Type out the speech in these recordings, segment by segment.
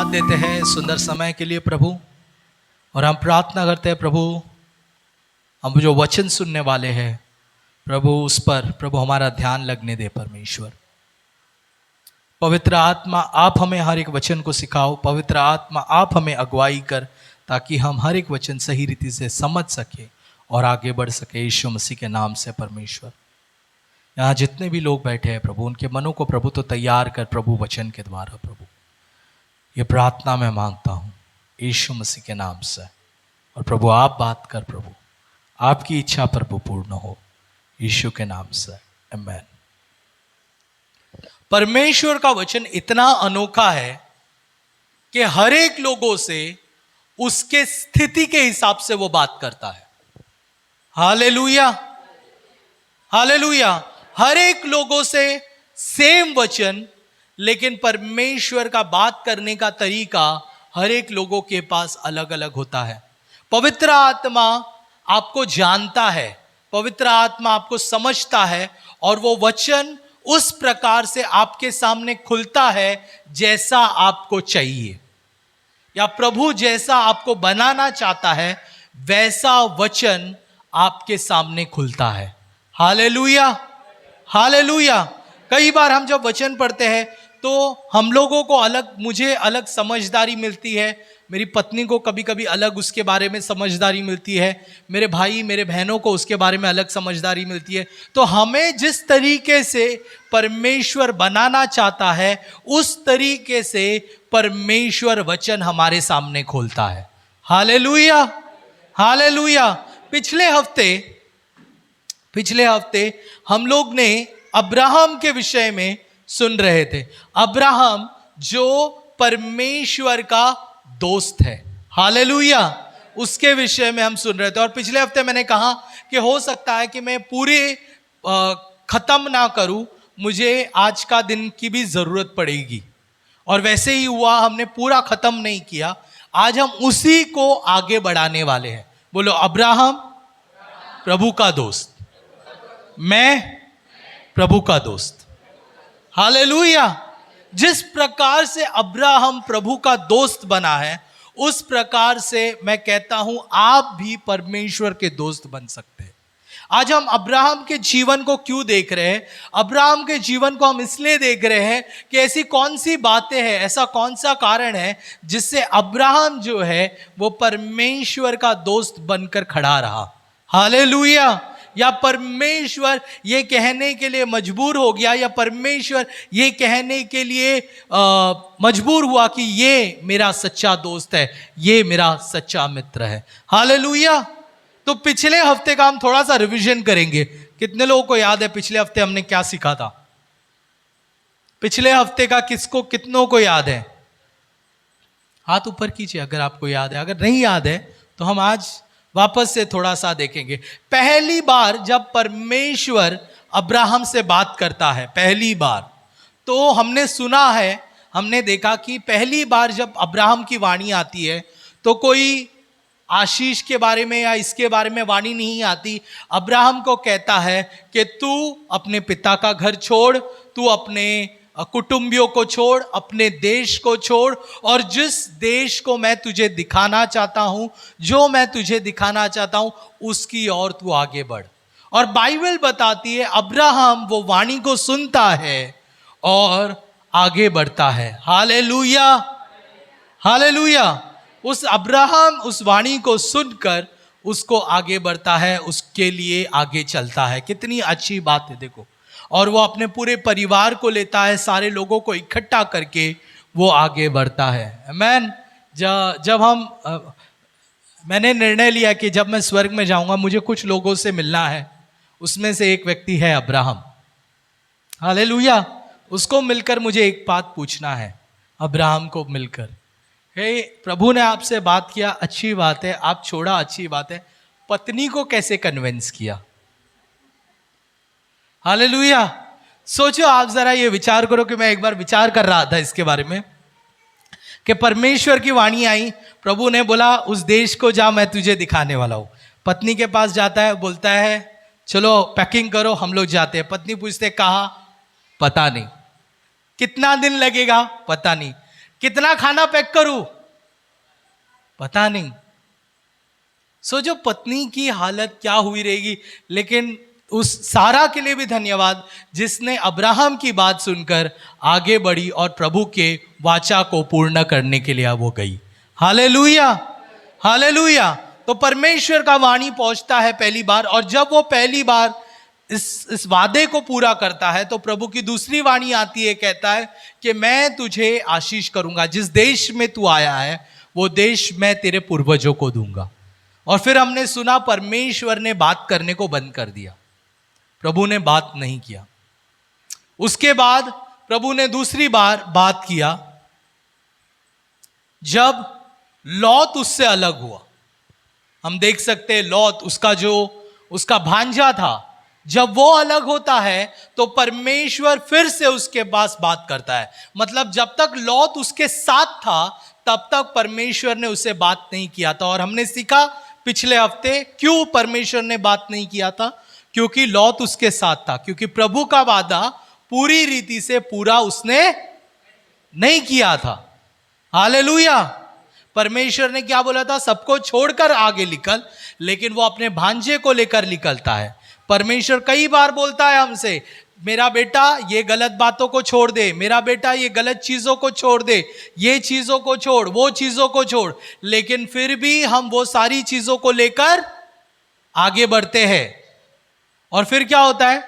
धन्यवाद देते हैं सुंदर समय के लिए प्रभु। और हम प्रार्थना करते हैं प्रभु, हम जो वचन सुनने वाले हैं प्रभु, उस पर प्रभु हमारा ध्यान लगने दे परमेश्वर। पवित्र आत्मा आप हमें हर एक वचन को सिखाओ। पवित्र आत्मा आप हमें अगुवाई कर, ताकि हम हर एक वचन सही रीति से समझ सके और आगे बढ़ सके। यीशु मसीह के नाम से परमेश्वर। यहाँ जितने भी लोग बैठे हैं प्रभु, उनके मनों को प्रभु तो तैयार कर प्रभु वचन के द्वारा। प्रभु ये प्रार्थना मैं मांगता हूँ यीशु मसीह के नाम से। और प्रभु आप बात कर प्रभु, आपकी इच्छा प्रभु पूर्ण हो यीशु के नाम से, आमीन। परमेश्वर का वचन इतना अनोखा है कि हर एक लोगों से उसके स्थिति के हिसाब से वो बात करता है। Hallelujah, hallelujah. हर एक लोगों से सेम वचन, लेकिन परमेश्वर का बात करने का तरीका हर एक लोगों के पास अलग अलग होता है। पवित्र आत्मा आपको जानता है, पवित्र आत्मा आपको समझता है, और वो वचन उस प्रकार से आपके सामने खुलता है जैसा आपको चाहिए, या प्रभु जैसा आपको बनाना चाहता है वैसा वचन आपके सामने खुलता है। Hallelujah, hallelujah. कई बार हम जब वचन पढ़ते हैं तो हम लोगों को मुझे अलग समझदारी मिलती है, मेरी पत्नी को कभी कभी अलग उसके बारे में समझदारी मिलती है, मेरे भाई मेरे बहनों को उसके बारे में अलग समझदारी मिलती है। तो हमें जिस तरीके से परमेश्वर बनाना चाहता है उस तरीके से परमेश्वर वचन हमारे सामने खोलता है। Hallelujah, hallelujah. पिछले हफ्ते हम लोग ने अब्राहम के विषय में सुन रहे थे। अब्राहम जो परमेश्वर का दोस्त है, हालेलुया, उसके विषय में हम सुन रहे थे। और पिछले हफ्ते मैंने कहा कि हो सकता है कि मैं पूरे खत्म ना करूं, मुझे आज का दिन की भी जरूरत पड़ेगी। और वैसे ही हुआ, हमने पूरा खत्म नहीं किया। आज हम उसी को आगे बढ़ाने वाले हैं। बोलो, अब्राहम प्रभु का दोस्त, मैं प्रभु का दोस्त। हालेलुया। जिस प्रकार से अब्राहम प्रभु का दोस्त बना है, उस प्रकार से मैं कहता हूं आप भी परमेश्वर के दोस्त बन सकते हैं। आज हम अब्राहम के जीवन को क्यों देख रहे हैं? अब्राहम के जीवन को हम इसलिए देख रहे हैं कि ऐसी कौन सी बातें हैं, ऐसा कौन सा कारण है जिससे अब्राहम जो है वो परमेश्वर का दोस्त बनकर खड़ा रहा। हालेलुया। या परमेश्वर ये कहने के लिए मजबूर हो गया, या परमेश्वर ये कहने के लिए मजबूर हुआ कि ये मेरा सच्चा दोस्त है, ये मेरा सच्चा मित्र है। हालेलुया। तो पिछले हफ्ते का हम थोड़ा सा रिवीजन करेंगे। कितने लोगों को याद है पिछले हफ्ते हमने क्या सीखा था? पिछले हफ्ते का कितनों को याद है? हाथ ऊपर कीजिए अगर आपको याद है। अगर नहीं याद है तो हम आज वापस से थोड़ा सा देखेंगे। पहली बार जब परमेश्वर अब्राहम से बात करता है, पहली बार, तो हमने सुना है, हमने देखा कि पहली बार जब अब्राहम की वाणी आती है तो कोई आशीष के बारे में या इसके बारे में वाणी नहीं आती। अब्राहम को कहता है कि तू अपने पिता का घर छोड़, तू अपने कुटुंबियों को छोड़, अपने देश को छोड़, और जिस देश को मैं तुझे दिखाना चाहता हूं, जो मैं तुझे दिखाना चाहता हूं, उसकी ओर तू आगे बढ़। और बाइबल बताती है अब्राहम वो वाणी को सुनता है और आगे बढ़ता है। Hallelujah, hallelujah. उस अब्राहम उस वाणी को सुनकर उसको आगे बढ़ता है, उसके लिए आगे चलता है। कितनी अच्छी बात है, देखो। और वो अपने पूरे परिवार को लेता है, सारे लोगों को इकट्ठा करके वो आगे बढ़ता है। आमीन। मैंने निर्णय लिया कि जब मैं स्वर्ग में जाऊंगा मुझे कुछ लोगों से मिलना है। उसमें से एक व्यक्ति है अब्राहम। हालेलुया। उसको मिलकर मुझे एक बात पूछना है। अब्राहम को मिलकर, हे प्रभु ने आपसे बात किया, अच्छी बात है, आप छोड़ा, अच्छी बात है, पत्नी को कैसे कन्विंस किया? हालेलुया। सोचो, आप जरा ये विचार करो कि मैं एक बार विचार कर रहा था इसके बारे में कि परमेश्वर की वाणी आई, प्रभु ने बोला उस देश को जा, मैं तुझे दिखाने वाला हूं। पत्नी के पास जाता है, बोलता है चलो पैकिंग करो, हम लोग जाते हैं। पत्नी पूछते कहाँ? पता नहीं। कितना दिन लगेगा? पता नहीं। कितना खाना पैक करूं, पता नहीं। सो जो पत्नी की हालत क्या हुई रहेगी, लेकिन उस सारा के लिए भी धन्यवाद जिसने अब्राहम की बात सुनकर आगे बढ़ी और प्रभु के वाचा को पूर्ण करने के लिए वो गई। Hallelujah, hallelujah. तो परमेश्वर का वाणी पहुंचता है पहली बार, और जब वो पहली बार इस वादे को पूरा करता है तो प्रभु की दूसरी वाणी आती है, कहता है कि मैं तुझे आशीष करूंगा, जिस देश में तू आया है वो देश मैं तेरे पूर्वजों को दूंगा। और फिर हमने सुना परमेश्वर ने बात करने को बंद कर दिया, प्रभु ने बात नहीं किया। उसके बाद प्रभु ने दूसरी बार बात किया जब लौत उससे अलग हुआ। हम देख सकते हैं लौत, उसका भांजा था, जब वो अलग होता है तो परमेश्वर फिर से उसके पास बात करता है। मतलब जब तक लौत उसके साथ था तब तक परमेश्वर ने उसे बात नहीं किया था। और हमने सीखा पिछले हफ्ते क्यों परमेश्वर ने बात नहीं किया था, क्योंकि लौत उसके साथ था, क्योंकि प्रभु का वादा पूरी रीति से पूरा उसने नहीं किया था। हालेलुया। परमेश्वर ने क्या बोला था, सबको छोड़कर आगे निकल, लेकिन वो अपने भांजे को लेकर निकलता है। परमेश्वर कई बार बोलता है हमसे, मेरा बेटा ये गलत बातों को छोड़ दे, मेरा बेटा ये गलत चीजों को छोड़ दे, ये चीजों को छोड़, वो चीजों को छोड़, लेकिन फिर भी हम वो सारी चीजों को लेकर आगे बढ़ते हैं। और फिर क्या होता है,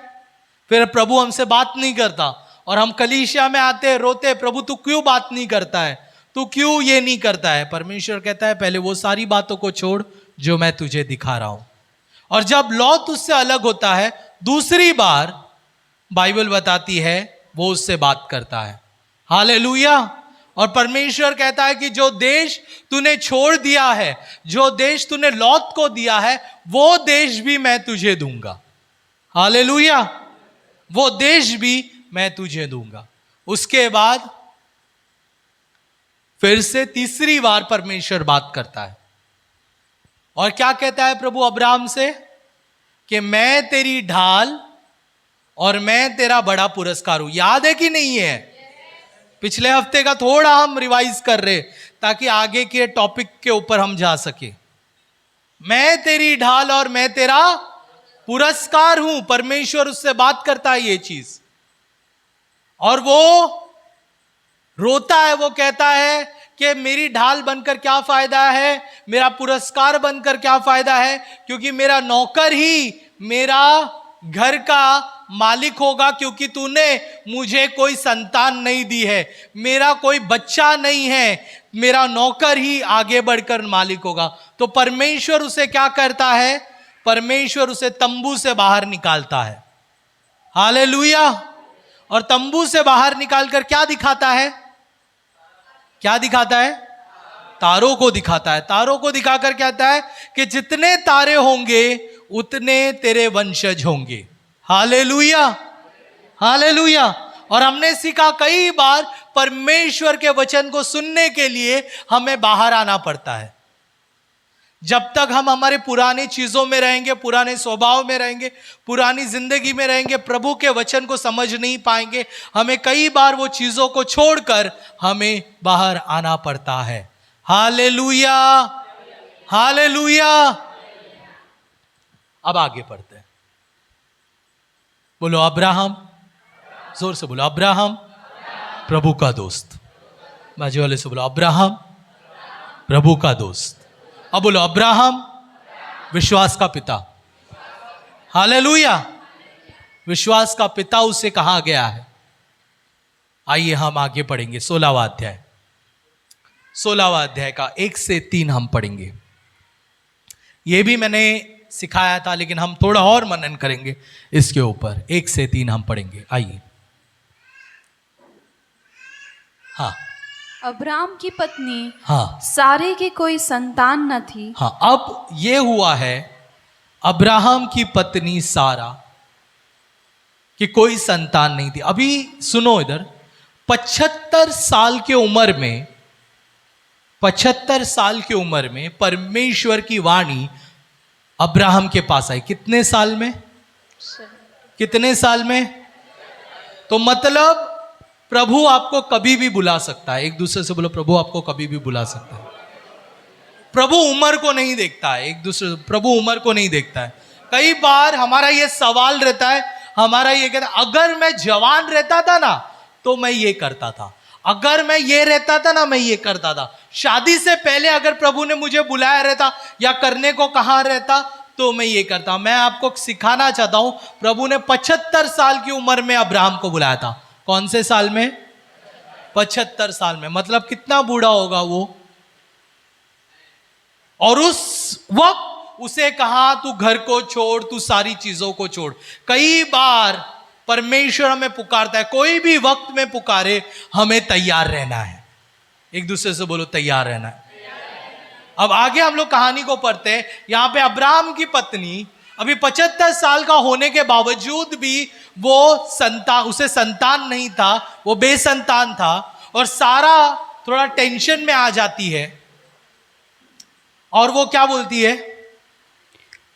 फिर प्रभु हमसे बात नहीं करता और हम कलीसिया में आते हैं, रोते, प्रभु तू क्यों बात नहीं करता है, तू क्यों ये नहीं करता है। परमेश्वर कहता है पहले वो सारी बातों को छोड़ जो मैं तुझे दिखा रहा हूं। और जब लौत उससे अलग होता है दूसरी बार, बाइबल बताती है वो उससे बात करता है। हालेलुया। और परमेश्वर कहता है कि जो देश तूने छोड़ दिया है, जो देश तूने लौत को दिया है, वो देश भी मैं तुझे दूंगा। हालेलुया, वो देश भी मैं तुझे दूंगा। उसके बाद फिर से तीसरी बार परमेश्वर बात करता है और क्या कहता है प्रभु अब्राहम से, कि मैं तेरी ढाल और मैं तेरा बड़ा पुरस्कार हूं। याद है कि नहीं है? पिछले हफ्ते का थोड़ा हम रिवाइज कर रहे ताकि आगे के टॉपिक के ऊपर हम जा सके। मैं तेरी ढाल और मैं तेरा पुरस्कार हूं। परमेश्वर उससे बात करता है ये चीज, और वो रोता है, वो कहता है कि मेरी ढाल बनकर क्या फायदा है, मेरा पुरस्कार बनकर क्या फायदा है, क्योंकि मेरा नौकर ही मेरा घर का मालिक होगा, क्योंकि तूने मुझे कोई संतान नहीं दी है, मेरा कोई बच्चा नहीं है, मेरा नौकर ही आगे बढ़कर मालिक होगा। तो परमेश्वर उसे क्या करता है, परमेश्वर उसे तंबू से बाहर निकालता है। हालेलुया। और तंबू से बाहर निकालकर क्या दिखाता है, क्या दिखाता है, तारों को दिखाता है। तारों को दिखाकर कहता है कि जितने तारे होंगे उतने तेरे वंशज होंगे। Hallelujah, hallelujah. और हमने सीखा कई बार परमेश्वर के वचन को सुनने के लिए हमें बाहर आना पड़ता है। जब तक हम हमारे पुरानी चीजों में रहेंगे, पुराने स्वभाव में रहेंगे, पुरानी जिंदगी में रहेंगे, प्रभु के वचन को समझ नहीं पाएंगे। हमें कई बार वो चीजों को छोड़कर हमें बाहर आना पड़ता है। Hallelujah, hallelujah. अब आगे पढ़ते हैं। बोलो अब्राहम, जोर से बोलो अब्राहम प्रभु का दोस्त। बाजू वाले से बोलो अब्राहम प्रभु का दोस्त। अब बोलो अब्राहम विश्वास का पिता। हालेलुया। विश्वास का पिता उसे कहा गया है। आइए हम आगे पढ़ेंगे 16वां अध्याय। 16वां अध्याय का 1 से 3 हम पढ़ेंगे। यह भी मैंने सिखाया था, लेकिन हम थोड़ा और मनन करेंगे इसके ऊपर। 1 से 3 हम पढ़ेंगे। आइए। हाँ, अब्राम की पत्नी हाँ, सारे की कोई संतान न थी। हाँ, अब ये हुआ है अब्राहम की पत्नी सारा कि कोई संतान नहीं थी। अभी सुनो इधर, 75 साल की उम्र में, 75 साल की उम्र में परमेश्वर की वाणी अब्राहम के पास आई। कितने साल में, कितने साल में? तो मतलब प्रभु आपको कभी भी बुला सकता है। एक दूसरे से बोलो, प्रभु आपको कभी भी बुला सकता है। प्रभु उम्र को नहीं देखता है, एक दूसरे प्रभु उम्र को नहीं देखता है। कई बार हमारा ये सवाल रहता है, हमारा ये कहता है, अगर मैं जवान रहता था ना तो मैं ये करता था, अगर मैं ये रहता था ना मैं ये करता था। शादी से पहले अगर प्रभु ने मुझे बुलाया रहता या करने को कहा रहता तो मैं ये करता। मैं आपको सिखाना चाहता हूं, प्रभु ने 75 साल की उम्र में अब्राहम को बुलाया था। कौन से साल में? 75 साल में। मतलब कितना बूढ़ा होगा वो। और उस वक्त उसे कहा तू घर को छोड़, तू सारी चीजों को छोड़। कई बार परमेश्वर हमें पुकारता है, कोई भी वक्त में पुकारे हमें तैयार रहना है। एक दूसरे से बोलो, तैयार रहना है। अब आगे हम लोग कहानी को पढ़ते हैं। यहां पे अब्राहम की पत्नी अभी 75 साल का होने के बावजूद भी उसे संतान नहीं था, वो बेसंतान था। और सारा थोड़ा टेंशन में आ जाती है और वो क्या बोलती है?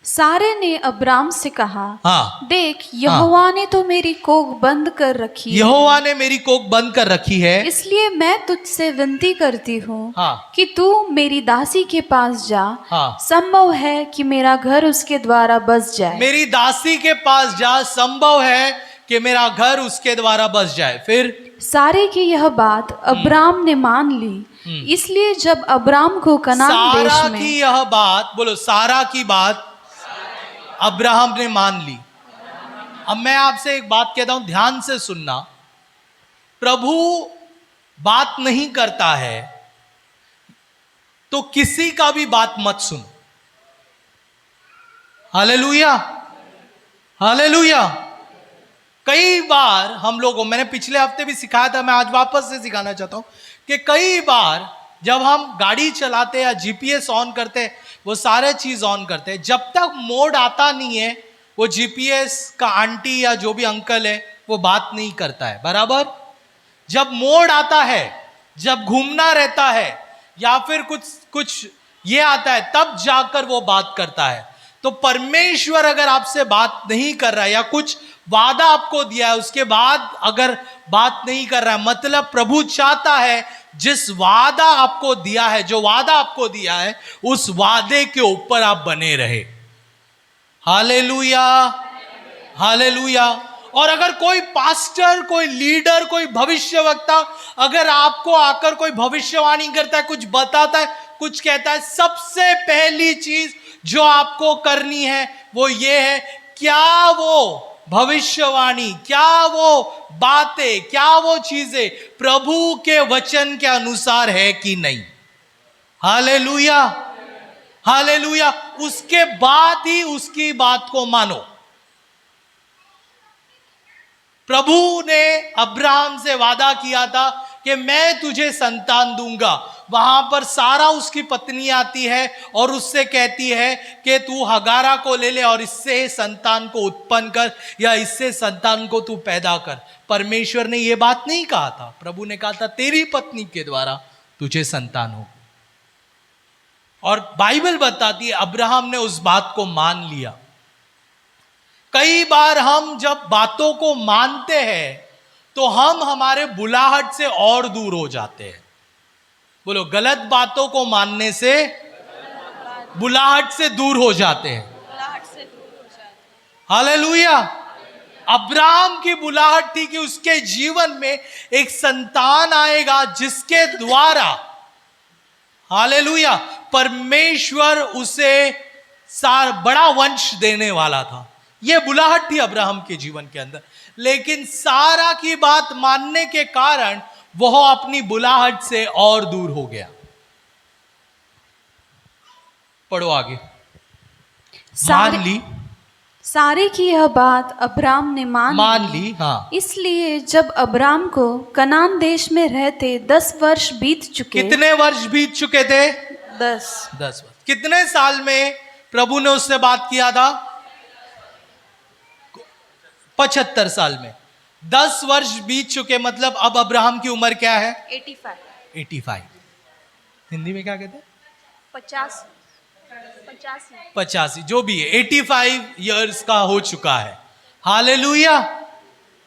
सारे ने अब्राम से कहा, हाँ, देख यहोवा ने तो मेरी कोख बंद कर रखी है, यहोवा ने मेरी कोख बंद कर रखी है, इसलिए मैं तुझसे विनती करती हूँ हाँ, कि तू मेरी दासी के पास जा। हाँ, संभव है कि मेरा घर उसके द्वारा बस जाए। मेरी दासी के पास जा, संभव है कि मेरा घर उसके द्वारा बस जाए। फिर सारे की यह बात अब्राम ने मान ली। इसलिए जब अब्राम को कनान देश सारा में की यह बात, बोलो सारा की बात अब्राहम ने मान ली। अब मैं आपसे एक बात कहता हूं, ध्यान से सुनना। प्रभु बात नहीं करता है तो किसी का भी बात मत सुनो। Hallelujah, hallelujah. कई बार हम लोगों, मैंने पिछले हफ्ते भी सिखाया था, मैं आज वापस से सिखाना चाहता हूं कि कई बार जब हम गाड़ी चलाते या जीपीएस ऑन करते, वो सारे चीज ऑन करते, जब तक मोड आता नहीं है वो जीपीएस का आंटी या जो भी अंकल है वो बात नहीं करता है, बराबर। जब मोड आता है, जब घूमना रहता है या फिर कुछ ये आता है, तब जाकर वो बात करता है। तो परमेश्वर अगर आपसे बात नहीं कर रहा है या कुछ वादा आपको दिया है उसके बाद अगर बात नहीं कर रहा है, मतलब प्रभु चाहता है जिस वादा आपको दिया है, जो वादा आपको दिया है, उस वादे के ऊपर आप बने रहे। Hallelujah, hallelujah. और अगर कोई पास्टर, कोई लीडर, कोई भविष्यवक्ता अगर आपको आकर कोई भविष्यवाणी करता है, कुछ बताता है, कुछ कहता है, सबसे पहली चीज जो आपको करनी है वो ये है, क्या वो भविष्यवाणी, क्या वो बातें, क्या वो चीजें प्रभु के वचन के अनुसार है कि नहीं। Hallelujah, hallelujah. उसके बाद ही उसकी बात को मानो। प्रभु ने अब्राहम से वादा किया था कि मैं तुझे संतान दूंगा। वहां पर सारा उसकी पत्नी आती है और उससे कहती है कि तू हगारा को ले ले और इससे संतान को उत्पन्न कर, या इससे संतान को तू पैदा कर। परमेश्वर ने यह बात नहीं कहा था, प्रभु ने कहा था तेरी पत्नी के द्वारा तुझे संतान हो। और बाइबल बताती है अब्राहम ने उस बात को मान लिया। कई बार हम जब बातों को मानते हैं तो हम हमारे बुलाहट से और दूर हो जाते हैं। बोलो, गलत बातों को मानने से बुलाहट से दूर हो जाते हैं। हालेलुया। अब्राहम की बुलाहट थी कि उसके जीवन में एक संतान आएगा जिसके द्वारा, हालेलुया, परमेश्वर उसे बड़ा वंश देने वाला था। यह बुलाहट थी अब्राहम के जीवन के अंदर। लेकिन सारा की बात मानने के कारण वह अपनी बुलाहट से और दूर हो गया। पढ़ो आगे। मान ली, सारे की यह बात अब्राम ने मान ली। हाँ। इसलिए जब अब्राम को कनान देश में रहते 10 वर्ष बीत चुके। कितने वर्ष बीत चुके थे? 10 वर्ष। कितने साल में प्रभु ने उससे बात किया था? 75 साल में। 10 वर्ष बीत चुके, मतलब अब अब्राहम की उम्र क्या है? 85। हिंदी में क्या कहते हैं? 85, जो भी है, 85 इयर्स का हो चुका है। हालेलुया,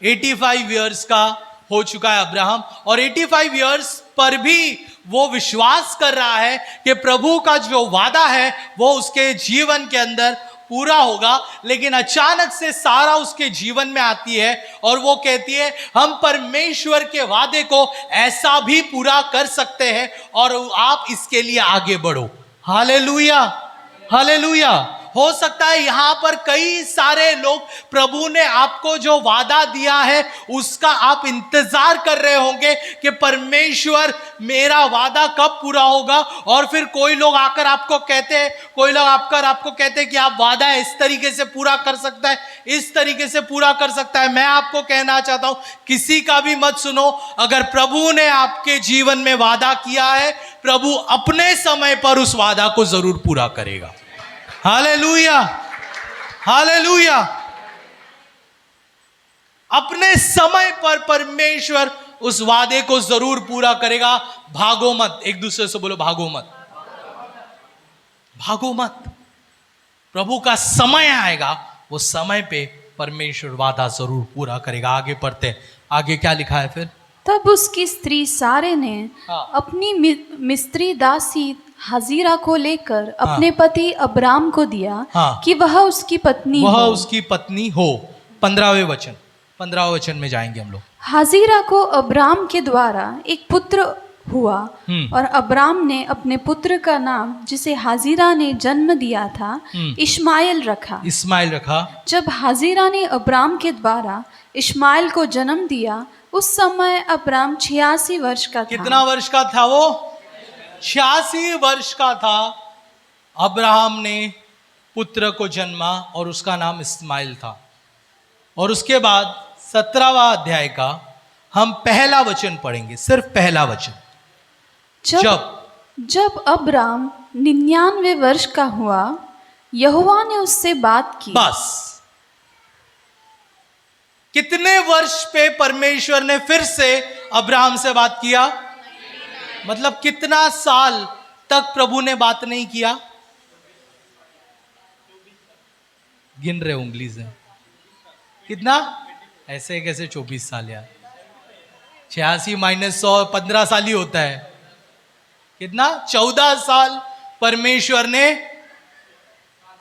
85 इयर्स का हो चुका है अब्राहम, और 85 इयर्स पर भी वो विश्वास कर रहा है कि प्रभु का जो वादा है वो उसके जीवन के अंदर पूरा होगा। लेकिन अचानक से सारा उसके जीवन में आती है और वो कहती है हम परमेश्वर के वादे को ऐसा भी पूरा कर सकते हैं और आप इसके लिए आगे बढ़ो। Hallelujah, hallelujah. हो सकता है यहां पर कई सारे लोग प्रभु ने आपको जो वादा दिया है उसका आप इंतजार कर रहे होंगे कि परमेश्वर मेरा वादा कब पूरा होगा, और फिर कोई लोग आकर आपको कहते हैं, कोई लोग आकर आपको कहते हैं कि आप वादा इस तरीके से पूरा कर सकता है, इस तरीके से पूरा कर सकता है। मैं आपको कहना चाहता हूं किसी का भी मत सुनो। अगर प्रभु ने आपके जीवन में वादा किया है, प्रभु अपने समय पर उस वादा को जरूर पूरा करेगा। Hallelujah, hallelujah. अपने समय पर परमेश्वर उस वादे को जरूर पूरा करेगा। भागो मत, एक दूसरे से बोलो भागो मत, भागो मत। प्रभु का समय आएगा, वो समय पे परमेश्वर वादा जरूर पूरा करेगा। आगे पढ़ते हैं, आगे क्या लिखा है फिर। तब उसकी स्त्री सारे ने अपनी मिस्री दासी हाजिरा को लेकर अपने पति अब्राम को दिया कि वह उसकी पत्नी उसकी पत्नी हो। 15वें वचन में जाएंगे हम लोग। हाजिरा को अब्राम के द्वारा एक पुत्र हुआ और अब्राम ने अपने पुत्र का नाम जिसे हाजिरा ने जन्म दिया था इश्माएल रखा। जब हाजिरा ने अब्राम के द्वारा इश्माएल को जन्म दिया उस समय अब्राम 86 वर्ष का था। कितना वर्ष का था वो? 86 वर्ष का था। अब्राहम ने पुत्र को जन्मा और उसका नाम इस्माइल था। और उसके बाद 17वां अध्याय का हम पहला वचन पढ़ेंगे, सिर्फ पहला वचन। जब अब्राम 99 वर्ष का हुआ, यहोवा ने उससे बात की। बस कितने वर्ष पे परमेश्वर ने फिर से अब्राहम से बात किया? मतलब कितना साल तक प्रभु ने बात नहीं किया? गिन रहे उंगली से कितना? ऐसे कैसे 24 साल यार? 86 माइनस 100 15 साल ही होता है। कितना? 14 साल परमेश्वर ने,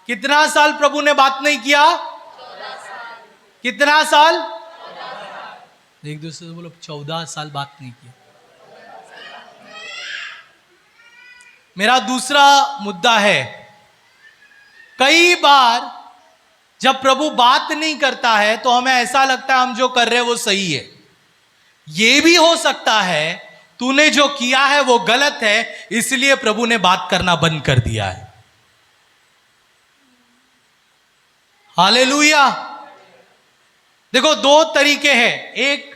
कितना साल प्रभु ने बात नहीं किया? 14 साल। कितना साल? 14 साल। एक दूसरे से बोलो 14 साल बात नहीं किया। मेरा दूसरा मुद्दा है, कई बार जब प्रभु बात नहीं करता है तो हमें ऐसा लगता है हम जो कर रहे हैं वो सही है। यह भी हो सकता है तूने जो किया है वो गलत है, इसलिए प्रभु ने बात करना बंद कर दिया है। हालेलुया। देखो, दो तरीके हैं। एक,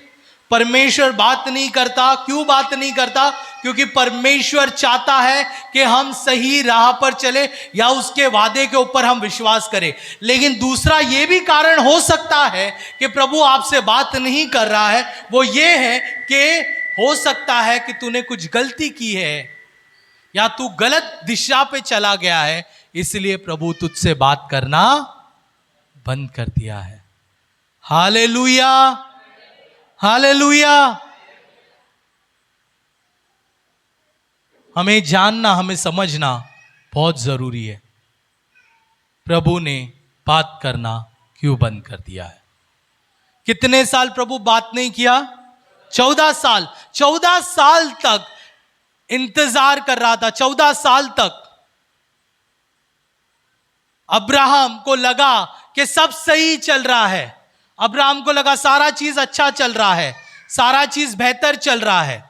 परमेश्वर बात नहीं करता। क्यों बात नहीं करता? क्योंकि परमेश्वर चाहता है कि हम सही राह पर चले या उसके वादे के ऊपर हम विश्वास करें। लेकिन दूसरा ये भी कारण हो सकता है कि प्रभु आपसे बात नहीं कर रहा है, वो ये है कि हो सकता है कि तूने कुछ गलती की है या तू गलत दिशा पे चला गया है, इसलिए प्रभु तुझसे बात करना बंद कर दिया है। Hallelujah, hallelujah. हमें जानना, हमें समझना बहुत जरूरी है प्रभु ने बात करना क्यों बंद कर दिया है। कितने साल प्रभु बात नहीं किया? 14 साल। 14 साल तक इंतजार कर रहा था। 14 साल तक अब्राहम को लगा कि सब सही चल रहा है। अब्राहम को लगा सारा चीज अच्छा चल रहा है, सारा चीज बेहतर चल रहा है,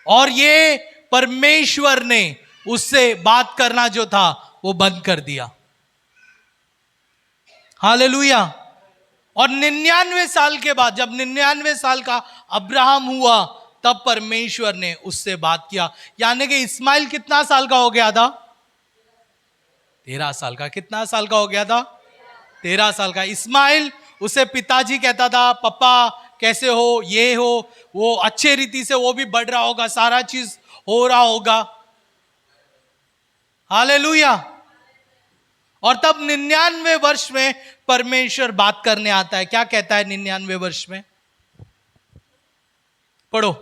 और ये परमेश्वर ने उससे बात करना जो था वो बंद कर दिया। हालेलुया। और 99 साल के बाद, जब 99 साल का अब्राहम हुआ, तब परमेश्वर ने उससे बात किया। यानी कि इस्माइल कितना साल का हो गया था? 13 साल का। कितना साल का हो गया था? 13 साल का। इस्माइल, उसे पिताजी कहता था, पापा कैसे हो, ये हो वो, अच्छे रीति से वो भी बढ़ रहा होगा, सारा चीज हो रहा होगा। हालेलुया। और तब 99 वर्ष में परमेश्वर बात करने आता है। क्या कहता है 99 वर्ष में? पढ़ो।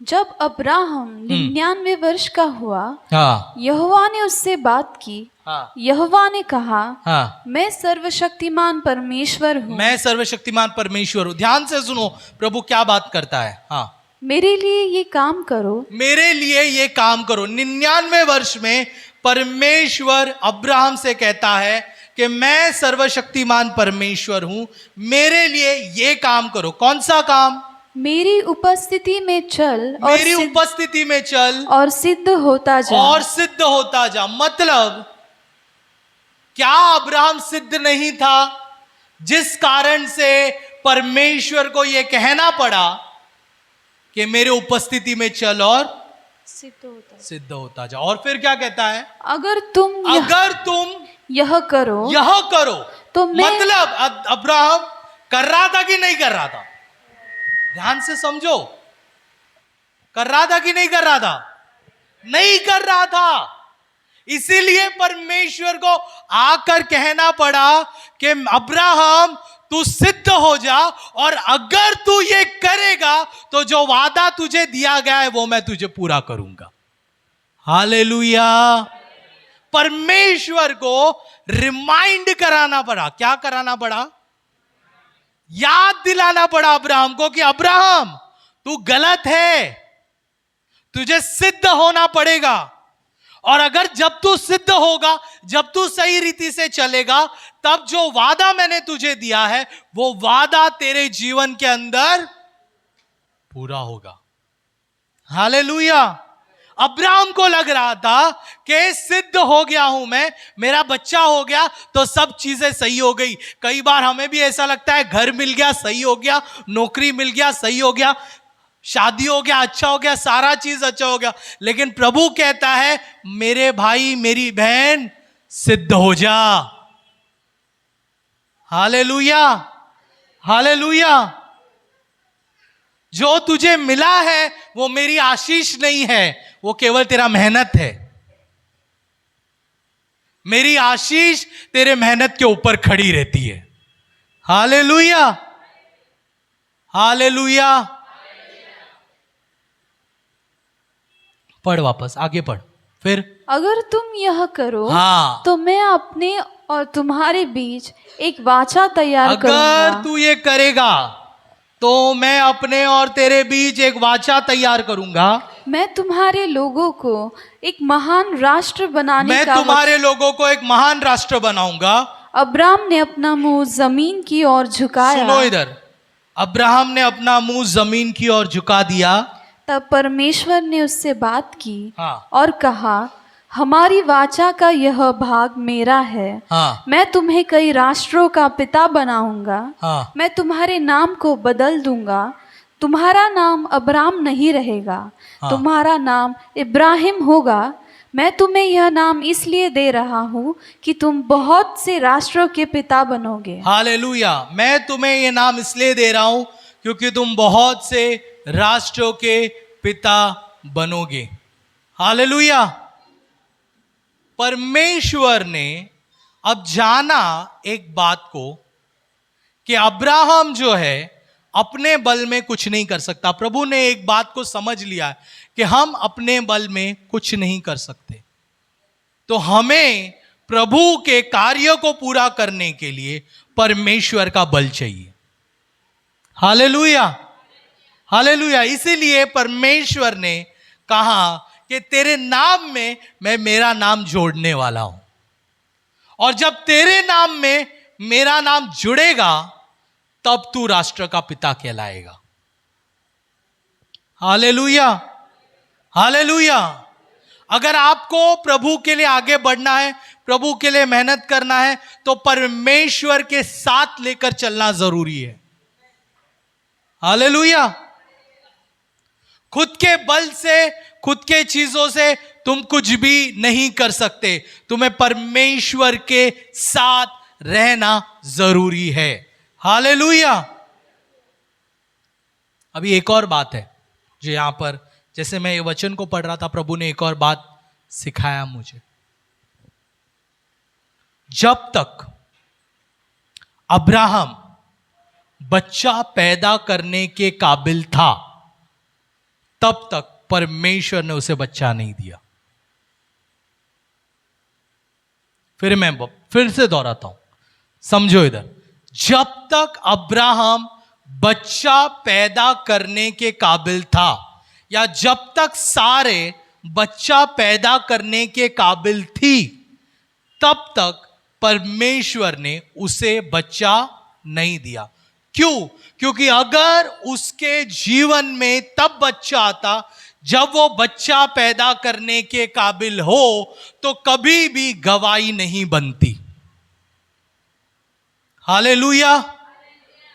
जब अब्राहम 99 वर्ष का हुआ, हाँ यहोवा ने उससे बात की। हाँ यहोवा ने कहा, हाँ, मैं सर्वशक्तिमान परमेश्वर हूँ। मैं सर्वशक्तिमान परमेश्वर हूँ। ध्यान से सुनो प्रभु क्या बात करता है। हाँ, मेरे लिए ये काम करो। मेरे लिए ये काम करो। 99 वर्ष में परमेश्वर अब्राहम से कहता है कि मैं सर्वशक्तिमान परमेश्वर हूं, मेरे लिए ये काम करो। कौन सा काम? मेरी उपस्थिति में चल और मेरी उपस्थिति में चल और सिद्ध होता जा। और सिद्ध होता जा। मतलब क्या अब्राहम सिद्ध नहीं था, जिस कारण से परमेश्वर को यह कहना पड़ा कि मेरे उपस्थिति में चल और सिद्ध होता जा। और फिर क्या कहता है? अगर तुम यह करो तो मतलब अब्राहम कर रहा था कि नहीं कर रहा था? ध्यान से समझो, कर रहा था कि नहीं कर रहा था? नहीं कर रहा था। इसीलिए परमेश्वर को आकर कहना पड़ा कि अब्राहम तू सिद्ध हो जा, और अगर तू ये करेगा तो जो वादा तुझे दिया गया है वो मैं तुझे पूरा करूंगा। हालेलुया। परमेश्वर को रिमाइंड कराना पड़ा। क्या कराना पड़ा? याद दिलाना पड़ा अब्राहम को कि अब्राहम तू गलत है, तुझे सिद्ध होना पड़ेगा। और अगर जब तू सिद्ध होगा, जब तू सही रीति से चलेगा, तब जो वादा मैंने तुझे दिया है वो वादा तेरे जीवन के अंदर पूरा होगा। हालेलुया। अब्राहम को लग रहा था कि सिद्ध हो गया हूं मैं, मेरा बच्चा हो गया तो सब चीजें सही हो गई। कई बार हमें भी ऐसा लगता है, घर मिल गया सही हो गया, नौकरी मिल गया सही हो गया, शादी हो गया अच्छा हो गया, सारा चीज अच्छा हो गया। लेकिन प्रभु कहता है मेरे भाई मेरी बहन सिद्ध हो जा। Hallelujah, hallelujah. जो तुझे मिला है वो मेरी आशीष नहीं है, वो केवल तेरा मेहनत है। मेरी आशीष तेरे मेहनत के ऊपर खड़ी रहती है। Hallelujah, hallelujah. पढ़, वापस आगे पढ़। फिर अगर तुम यह करो हाँ, तो मैं अपने और तुम्हारे बीच एक वाचा तैयार करूंगा। अगर तू ये करेगा तो मैं अपने और तेरे बीच एक वाचा तैयार करूंगा। मैं तुम्हारे लोगों को एक महान राष्ट्र बनाने का तुम्हारे लोगों को एक महान राष्ट्र बनाऊंगा। अब्राहम ने अपना मुंह जमीन की ओर झुकाया। सुनो इधर, अब्राहम ने अपना मुंह जमीन की ओर झुका दिया। तब परमेश्वर ने उससे बात की हाँ, और कहा, हमारी वाचा का यह भाग मेरा है। हाँ, मैं तुम्हें कई राष्ट्रों का पिता बनाऊंगा। हाँ, मैं तुम्हारे नाम को बदल दूंगा। तुम्हारा नाम अब्राम नहीं रहेगा, तुम्हारा नाम इब्राहिम होगा। मैं तुम्हें यह नाम इसलिए दे रहा हूँ कि तुम बहुत से राष्ट्रों के पिता बनोगे। हालेलुया। मैं तुम्हें यह नाम इसलिए दे रहा हूं क्योंकि तुम बहुत से राष्ट्रों के पिता बनोगे। हालेलुया। परमेश्वर ने अब जाना एक बात को कि अब्राहम जो है अपने बल में कुछ नहीं कर सकता। प्रभु ने एक बात को समझ लिया कि हम अपने बल में कुछ नहीं कर सकते, तो हमें प्रभु के कार्य को पूरा करने के लिए परमेश्वर का बल चाहिए। Hallelujah, hallelujah. इसीलिए परमेश्वर ने कहा कि तेरे नाम में मैं मेरा नाम जोड़ने वाला हूं, और जब तेरे नाम में मेरा नाम जुड़ेगा तब तू राष्ट्र का पिता कहलाएगा। Hallelujah, hallelujah. अगर आपको प्रभु के लिए आगे बढ़ना है, प्रभु के लिए मेहनत करना है, तो परमेश्वर के साथ लेकर चलना जरूरी है। हालेलुया। खुद के बल से, खुद के चीजों से तुम कुछ भी नहीं कर सकते। तुम्हें परमेश्वर के साथ रहना जरूरी है। हालेलुया। अभी एक और बात है जो यहां पर, जैसे मैं ये वचन को पढ़ रहा था, प्रभु ने एक और बात सिखाया मुझे। जब तक अब्राहम बच्चा पैदा करने के काबिल था, तब तक परमेश्वर ने उसे बच्चा नहीं दिया। फिर से दोहराता हूं, समझो इधर। जब तक अब्राहम बच्चा पैदा करने के काबिल था, या जब तक सारे बच्चा पैदा करने के काबिल थी, तब तक परमेश्वर ने उसे बच्चा नहीं दिया। क्यों? क्योंकि अगर उसके जीवन में तब बच्चा आता जब वो बच्चा पैदा करने के काबिल हो, तो कभी भी गवाही नहीं बनती। Hallelujah,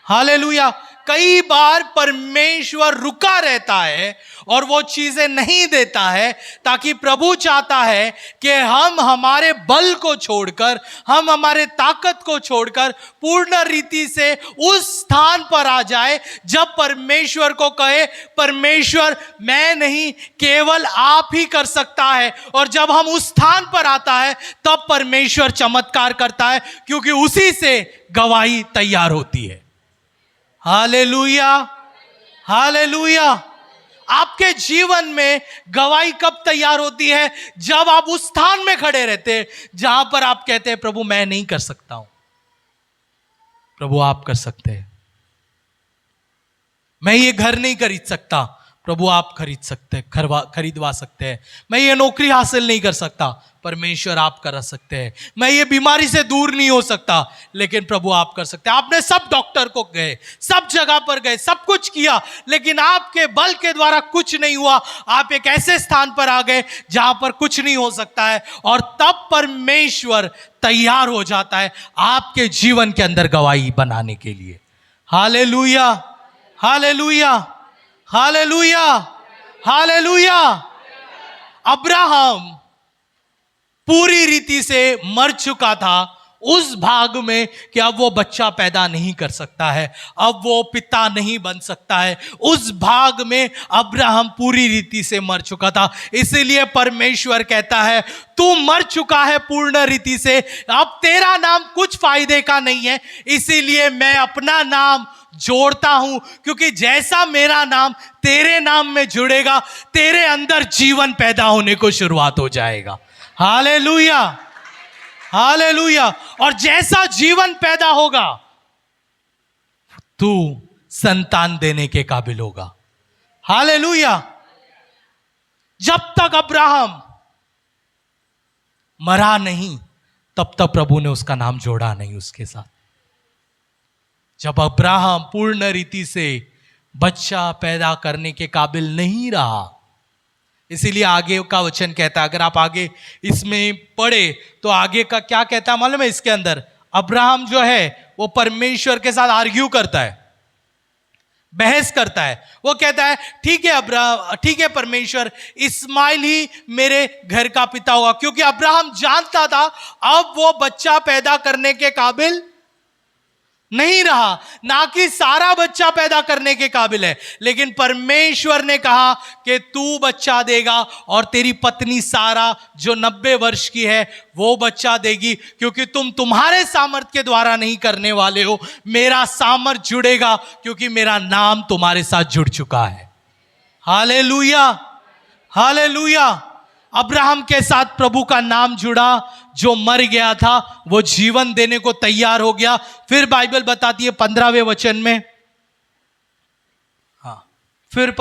hallelujah. कई बार परमेश्वर रुका रहता है और वो चीजें नहीं देता है, ताकि प्रभु चाहता है कि हम हमारे बल को छोड़कर, हम हमारे ताकत को छोड़कर पूर्ण रीति से उस स्थान पर आ जाए जब परमेश्वर को कहे, परमेश्वर मैं नहीं, केवल आप ही कर सकता है। और जब हम उस स्थान पर आता है तब परमेश्वर चमत्कार करता है, क्योंकि उसी से गवाही तैयार होती है। Hallelujah, hallelujah. आपके जीवन में गवाही कब तैयार होती है? जब आप उस स्थान में खड़े रहते हैं जहां पर आप कहते हैं प्रभु मैं नहीं कर सकता हूं, प्रभु आप कर सकते हैं। मैं ये घर नहीं खरीद सकता, प्रभु आप खरीद सकते हैं, खरीदवा सकते हैं। मैं ये नौकरी हासिल नहीं कर सकता, परमेश्वर आप कर सकते हैं। मैं ये बीमारी से दूर नहीं हो सकता, लेकिन प्रभु आप कर सकते हैं। आपने सब डॉक्टर को गए, सब जगह पर गए, सब कुछ किया, लेकिन आपके बल के द्वारा कुछ नहीं हुआ। आप एक ऐसे स्थान पर आ गए जहां पर कुछ नहीं हो सकता है, और तब परमेश्वर तैयार हो जाता है आपके जीवन के अंदर गवाही बनाने के लिए। Hallelujah, hallelujah, hallelujah, hallelujah. Abraham पूरी रीति से मर चुका था उस भाग में कि अब वो बच्चा पैदा नहीं कर सकता है, अब वो पिता नहीं बन सकता है। उस भाग में अब्राहम पूरी रीति से मर चुका था। इसीलिए परमेश्वर कहता है तू मर चुका है पूर्ण रीति से, अब तेरा नाम कुछ फायदे का नहीं है, इसीलिए मैं अपना नाम जोड़ता हूं, क्योंकि जैसा मेरा नाम तेरे नाम में जुड़ेगा, तेरे अंदर जीवन पैदा होने को शुरुआत हो जाएगा। Hallelujah, hallelujah. और जैसा जीवन पैदा होगा, तू संतान देने के काबिल होगा। हालेलुया। जब तक अब्राहम मरा नहीं, तब तक प्रभु ने उसका नाम जोड़ा नहीं उसके साथ। जब अब्राहम पूर्ण रीति से बच्चा पैदा करने के काबिल नहीं रहा, इसीलिए आगे का वचन कहता है, अगर आप आगे इसमें पढ़े तो आगे का क्या कहता है मालूम है? इसके अंदर अब्राहम जो है वो परमेश्वर के साथ आर्ग्यू करता है, बहस करता है। वो कहता है ठीक है ठीक है परमेश्वर, इस्माइल ही मेरे घर का पिता होगा, क्योंकि अब्राहम जानता था अब वो बच्चा पैदा करने के काबिल नहीं रहा, ना कि सारा बच्चा पैदा करने के काबिल है। लेकिन परमेश्वर ने कहा कि तू बच्चा देगा, और तेरी पत्नी सारा जो 90 वर्ष की है वो बच्चा देगी, क्योंकि तुम तुम्हारे सामर्थ के द्वारा नहीं करने वाले हो, मेरा सामर्थ जुड़ेगा, क्योंकि मेरा नाम तुम्हारे साथ जुड़ चुका है। Hallelujah, hallelujah. अब्राहम के साथ प्रभु का नाम जुड़ा, जो मर गया था वो जीवन देने को तैयार हो गया। फिर बाइबल बताती है 15वें वचन में, हाँ, फिर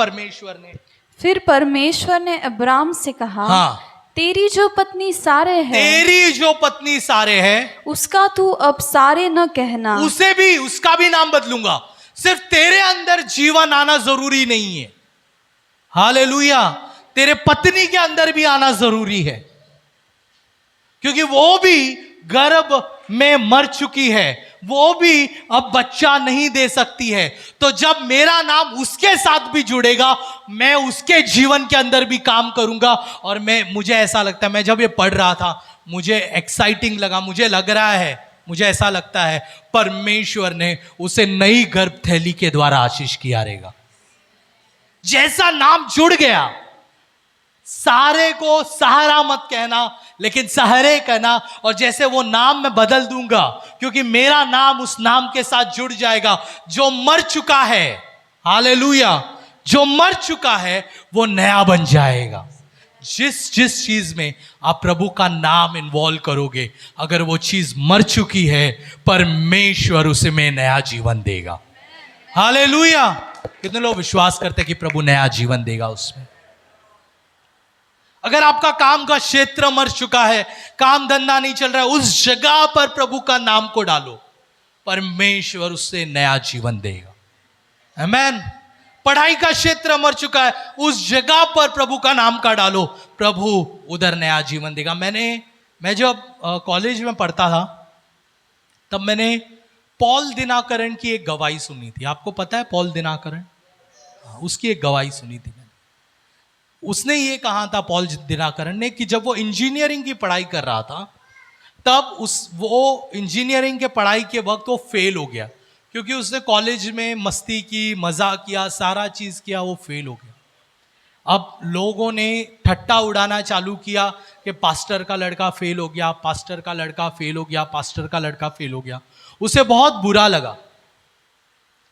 परमेश्वर ने अब्राहम से कहा, हाँ, तेरी जो पत्नी सारे है, तेरी जो पत्नी सारे है, उसका तू अब सारे न कहना, उसे भी, उसका भी नाम बदलूंगा। सिर्फ तेरे अंदर जीवन आना जरूरी नहीं है। हालेलुया। तेरे पत्नी के अंदर भी आना जरूरी है, क्योंकि वो भी गर्भ में मर चुकी है, वो भी अब बच्चा नहीं दे सकती है। तो जब मेरा नाम उसके साथ भी जुड़ेगा, मैं उसके जीवन के अंदर भी काम करूंगा। और मुझे ऐसा लगता है, मैं जब ये पढ़ रहा था मुझे एक्साइटिंग लगा, मुझे ऐसा लगता है परमेश्वर ने उसे नई गर्भ थैली के द्वारा आशीष किया रहेगा। जैसा नाम जुड़ गया, सारे को सहारा मत कहना, लेकिन सहरे कहना। और जैसे वो नाम मैं बदल दूंगा, क्योंकि मेरा नाम उस नाम के साथ जुड़ जाएगा जो मर चुका है। हालेलुया। जो मर चुका है वो नया बन जाएगा। जिस जिस चीज में आप प्रभु का नाम इन्वॉल्व करोगे, अगर वो चीज मर चुकी है, परमेश्वर उसे में नया जीवन देगा। हालेलुया। कितने लोग विश्वास करते हैं कि प्रभु नया जीवन देगा उसमें? अगर आपका काम का क्षेत्र मर चुका है, काम धंधा नहीं चल रहा है, उस जगह पर प्रभु का नाम को डालो, परमेश्वर उससे नया जीवन देगा। आमेन। पढ़ाई का क्षेत्र मर चुका है, उस जगह पर प्रभु का नाम का डालो, प्रभु उधर नया जीवन देगा। मैं जब कॉलेज में पढ़ता था, तब मैंने पॉल दिनाकरण की एक गवाही सुनी थी। आपको पता है पॉल दिनाकरण? उसकी एक गवाही सुनी थी मैंने। उसने ये कहा था, पॉल दिनाकरण ने, कि जब वो इंजीनियरिंग की पढ़ाई कर रहा था, तब वो इंजीनियरिंग के पढ़ाई के वक्त वो फेल हो गया, क्योंकि उसने कॉलेज में मस्ती की, मजा किया, सारा चीज किया, वो फेल हो गया। अब लोगों ने ठट्टा उड़ाना चालू किया कि पास्टर का लड़का फेल हो गया, पास्टर का लड़का फेल हो गया, पास्टर का लड़का फेल हो गया। उसे बहुत बुरा लगा।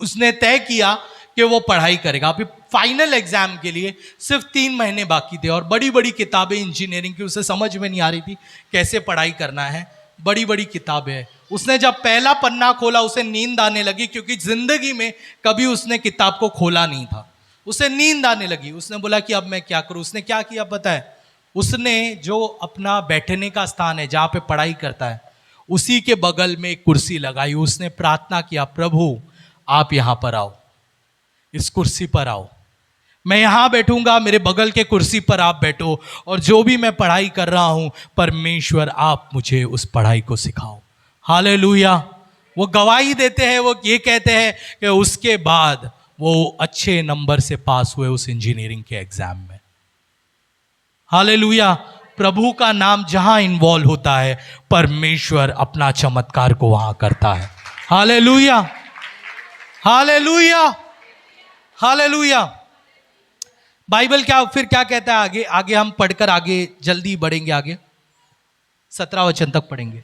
उसने तय किया कि वो पढ़ाई करेगा। अभी फाइनल एग्जाम के लिए सिर्फ 3 महीने बाकी थे, और बड़ी बड़ी किताबें इंजीनियरिंग की, उसे समझ में नहीं आ रही थी कैसे पढ़ाई करना है। बड़ी बड़ी किताबें हैं। उसने जब पहला पन्ना खोला, उसे नींद आने लगी, क्योंकि जिंदगी में कभी उसने किताब को खोला नहीं था। उसे नींद आने लगी। उसने बोला कि अब मैं क्या करूं। उसने क्या किया पता है? उसने जो अपना बैठने का स्थान है, जहां पे पढ़ाई करता है, उसी के बगल में एक कुर्सी लगाई। उसने प्रार्थना किया, प्रभु आप यहां पर आओ, इस कुर्सी पर आओ, मैं यहां बैठूंगा, मेरे बगल के कुर्सी पर आप बैठो, और जो भी मैं पढ़ाई कर रहा हूं, परमेश्वर आप मुझे उस पढ़ाई को सिखाओ। हालेलुया। वो गवाही देते हैं, वो ये कहते हैं कि उसके बाद वो अच्छे नंबर से पास हुए उस इंजीनियरिंग के एग्जाम में। हालेलुया। प्रभु का नाम जहां इन्वॉल्व होता है, परमेश्वर अपना चमत्कार को वहां करता है। Hallelujah, hallelujah, hallelujah. बाइबल फिर क्या कहता है आगे हम पढ़कर आगे जल्दी बढ़ेंगे। आगे 17 वचन तक पढ़ेंगे।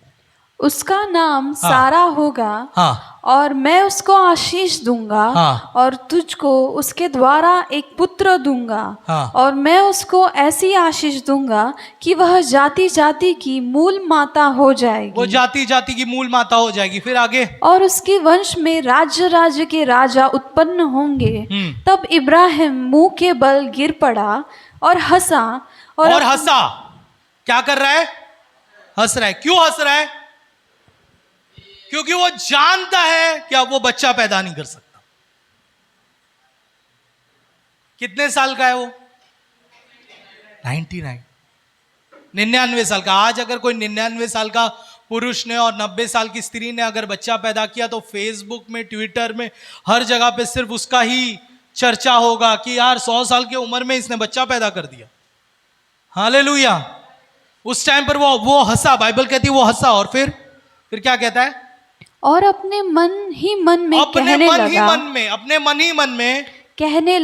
उसका नाम सारा होगा, हाँ, और मैं उसको आशीष दूंगा, हाँ, और तुझको उसके द्वारा एक पुत्र दूंगा, हाँ, और मैं उसको ऐसी आशीष दूंगा कि वह जाति जाति की मूल माता हो जाएगी। वो जाति जाति की मूल माता हो जाएगी। फिर आगे, और उसके वंश में राज्य राज्य के राजा उत्पन्न होंगे। तब इब्राहिम मुंह के बल गिर पड़ा और हंसा। और हंसा। क्या कर रहा है? हंस रहा है। क्यों हंस रहा है? क्योंकि वो जानता है कि अब वो बच्चा पैदा नहीं कर सकता। कितने साल का है वो? 99 साल का। आज अगर कोई 99 साल का पुरुष ने और 90 साल की स्त्री ने अगर बच्चा पैदा किया, तो फेसबुक में, ट्विटर में, हर जगह पे सिर्फ उसका ही चर्चा होगा कि यार 100 साल की उम्र में इसने बच्चा पैदा कर दिया। हालेलुया। उस टाइम पर वो हंसा। बाइबल कहती है वो हंसा। और फिर क्या कहता है? और अपने मन ही मन में कहने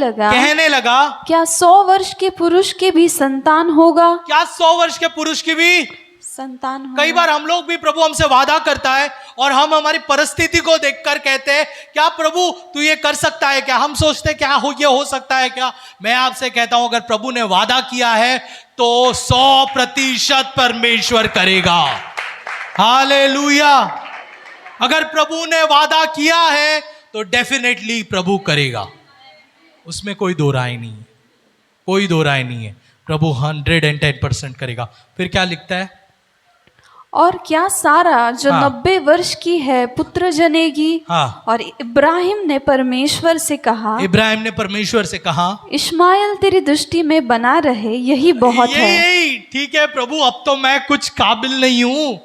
लगा, क्या 100 वर्ष के पुरुष के भी संतान होगा? क्या 100 वर्ष के पुरुष की भी संतान होगा? कई बार हम लोग भी, प्रभु हमसे वादा करता है और हम हमारी परिस्थिति को देखकर कहते हैं, क्या प्रभु तू ये कर सकता है क्या? हम सोचते हैं क्या ये हो सकता है क्या? मैं आपसे कहता हूं, अगर प्रभु ने वादा किया है तो 100% परमेश्वर करेगा। हालेलुया। अगर प्रभु ने वादा किया है तो डेफिनेटली प्रभु करेगा, उसमें कोई दो राय नहीं है, कोई दो राय नहीं है। प्रभु 110% करेगा। फिर क्या लिखता है? और क्या सारा जो 90 वर्ष की है पुत्र जनेगी? और इब्राहिम ने परमेश्वर से कहा, इश्माएल तेरी दृष्टि में बना रहे, यही बहुत है। ठीक है प्रभु, अब तो मैं कुछ काबिल नहीं हूं,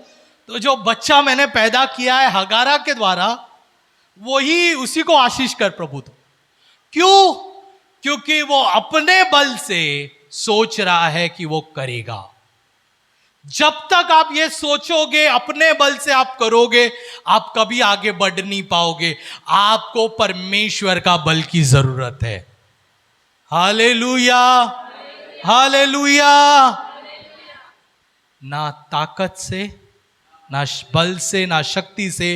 तो जो बच्चा मैंने पैदा किया है हगारा के द्वारा, वही उसी को आशीष कर प्रभु। तो क्यों? क्योंकि वो अपने बल से सोच रहा है कि वो करेगा। जब तक आप ये सोचोगे अपने बल से आप करोगे, आप कभी आगे बढ़ नहीं पाओगे। आपको परमेश्वर का बल की जरूरत है। Hallelujah, hallelujah. ना ताकत से, ना बल से, ना शक्ति से,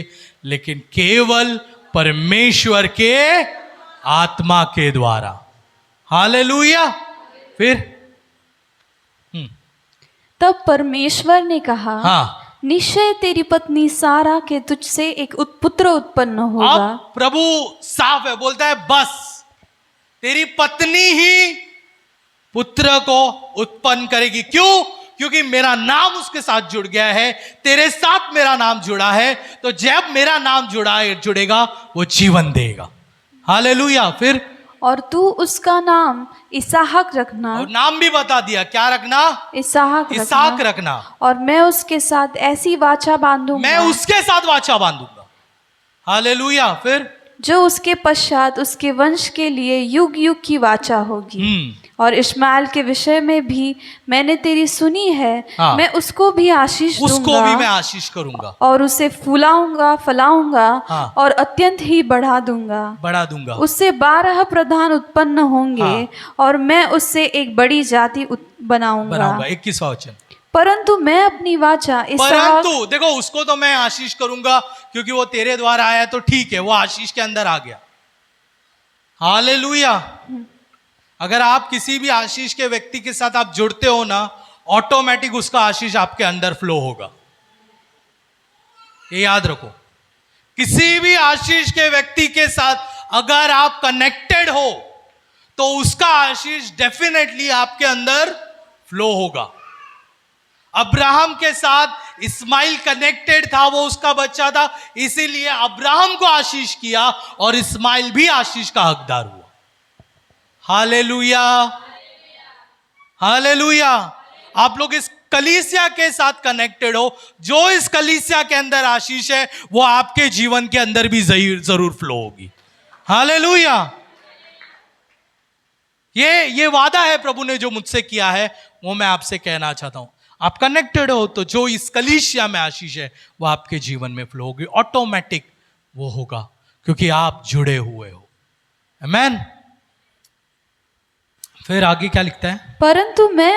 लेकिन केवल परमेश्वर के आत्मा के द्वारा। हालेलुया। फिर तब परमेश्वर ने कहा, हाँ, निश्चय तेरी पत्नी सारा के तुझसे एक पुत्र उत्पन्न होगा। अब प्रभु साफ है, बोलता है बस तेरी पत्नी ही पुत्र को उत्पन्न करेगी। क्यों? क्योंकि मेरा नाम उसके साथ जुड़ गया है, तेरे साथ मेरा नाम जुड़ा है, तो जब मेरा नाम जुड़ेगा वो जीवन देगा। हालेलुया। फिर और तू उसका नाम इसहाक रखना। और नाम भी बता दिया, क्या रखना? इसहाक रखना। और मैं उसके साथ ऐसी वाचा बांधूंगा, मैं उसके साथ वाचा बांधूंगा। हालेलुया। फिर जो उसके पश्चात उसके वंश के लिए युग युग की वाचा होगी। और इश्माएल के विषय में भी मैंने तेरी सुनी है। हाँ। मैं उसको भी आशीष दूंगा, उसको भी मैं आशीष करूंगा, और उसे फुलाऊंगा, फलाऊंगा, हाँ। और अत्यंत ही बढ़ा दूंगा। उससे 12 प्रधान उत्पन्न होंगे, हाँ। और मैं उससे एक बड़ी जाति बनाऊंगा। 21वां वचन। परंतु मैं अपनी वाचा परंतु देखो, उसको तो मैं आशीष करूंगा क्योंकि वो तेरे द्वारा आया, तो ठीक है, वो आशीष के अंदर आ गया। हालेलुया। अगर आप किसी भी आशीष के व्यक्ति के साथ आप जुड़ते हो ना, ऑटोमेटिक उसका आशीष आपके अंदर फ्लो होगा। ये याद रखो, किसी भी आशीष के व्यक्ति के साथ अगर आप कनेक्टेड हो तो उसका आशीष डेफिनेटली आपके अंदर फ्लो होगा। अब्राहम के साथ इस्माइल कनेक्टेड था, वो उसका बच्चा था, इसीलिए अब्राहम को आशीष किया और इस्माइल भी आशीष का हकदार हुआ। हालेलुया। हालेलुया। आप लोग इस कलीसिया के साथ कनेक्टेड हो, जो इस कलीसिया के अंदर आशीष है वो आपके जीवन के अंदर भी जरूर फ्लो होगी। हालेलुया। ये वादा है प्रभु ने जो मुझसे किया है, वो मैं आपसे कहना चाहता हूं। आप कनेक्टेड हो तो जो इस कलीसिया में आशीष है वो आपके जीवन में फ्लो होगी, ऑटोमेटिक वो होगा, क्योंकि आप जुड़े हुए हो। आमेन। फिर आगे क्या लिखता है? परंतु मैं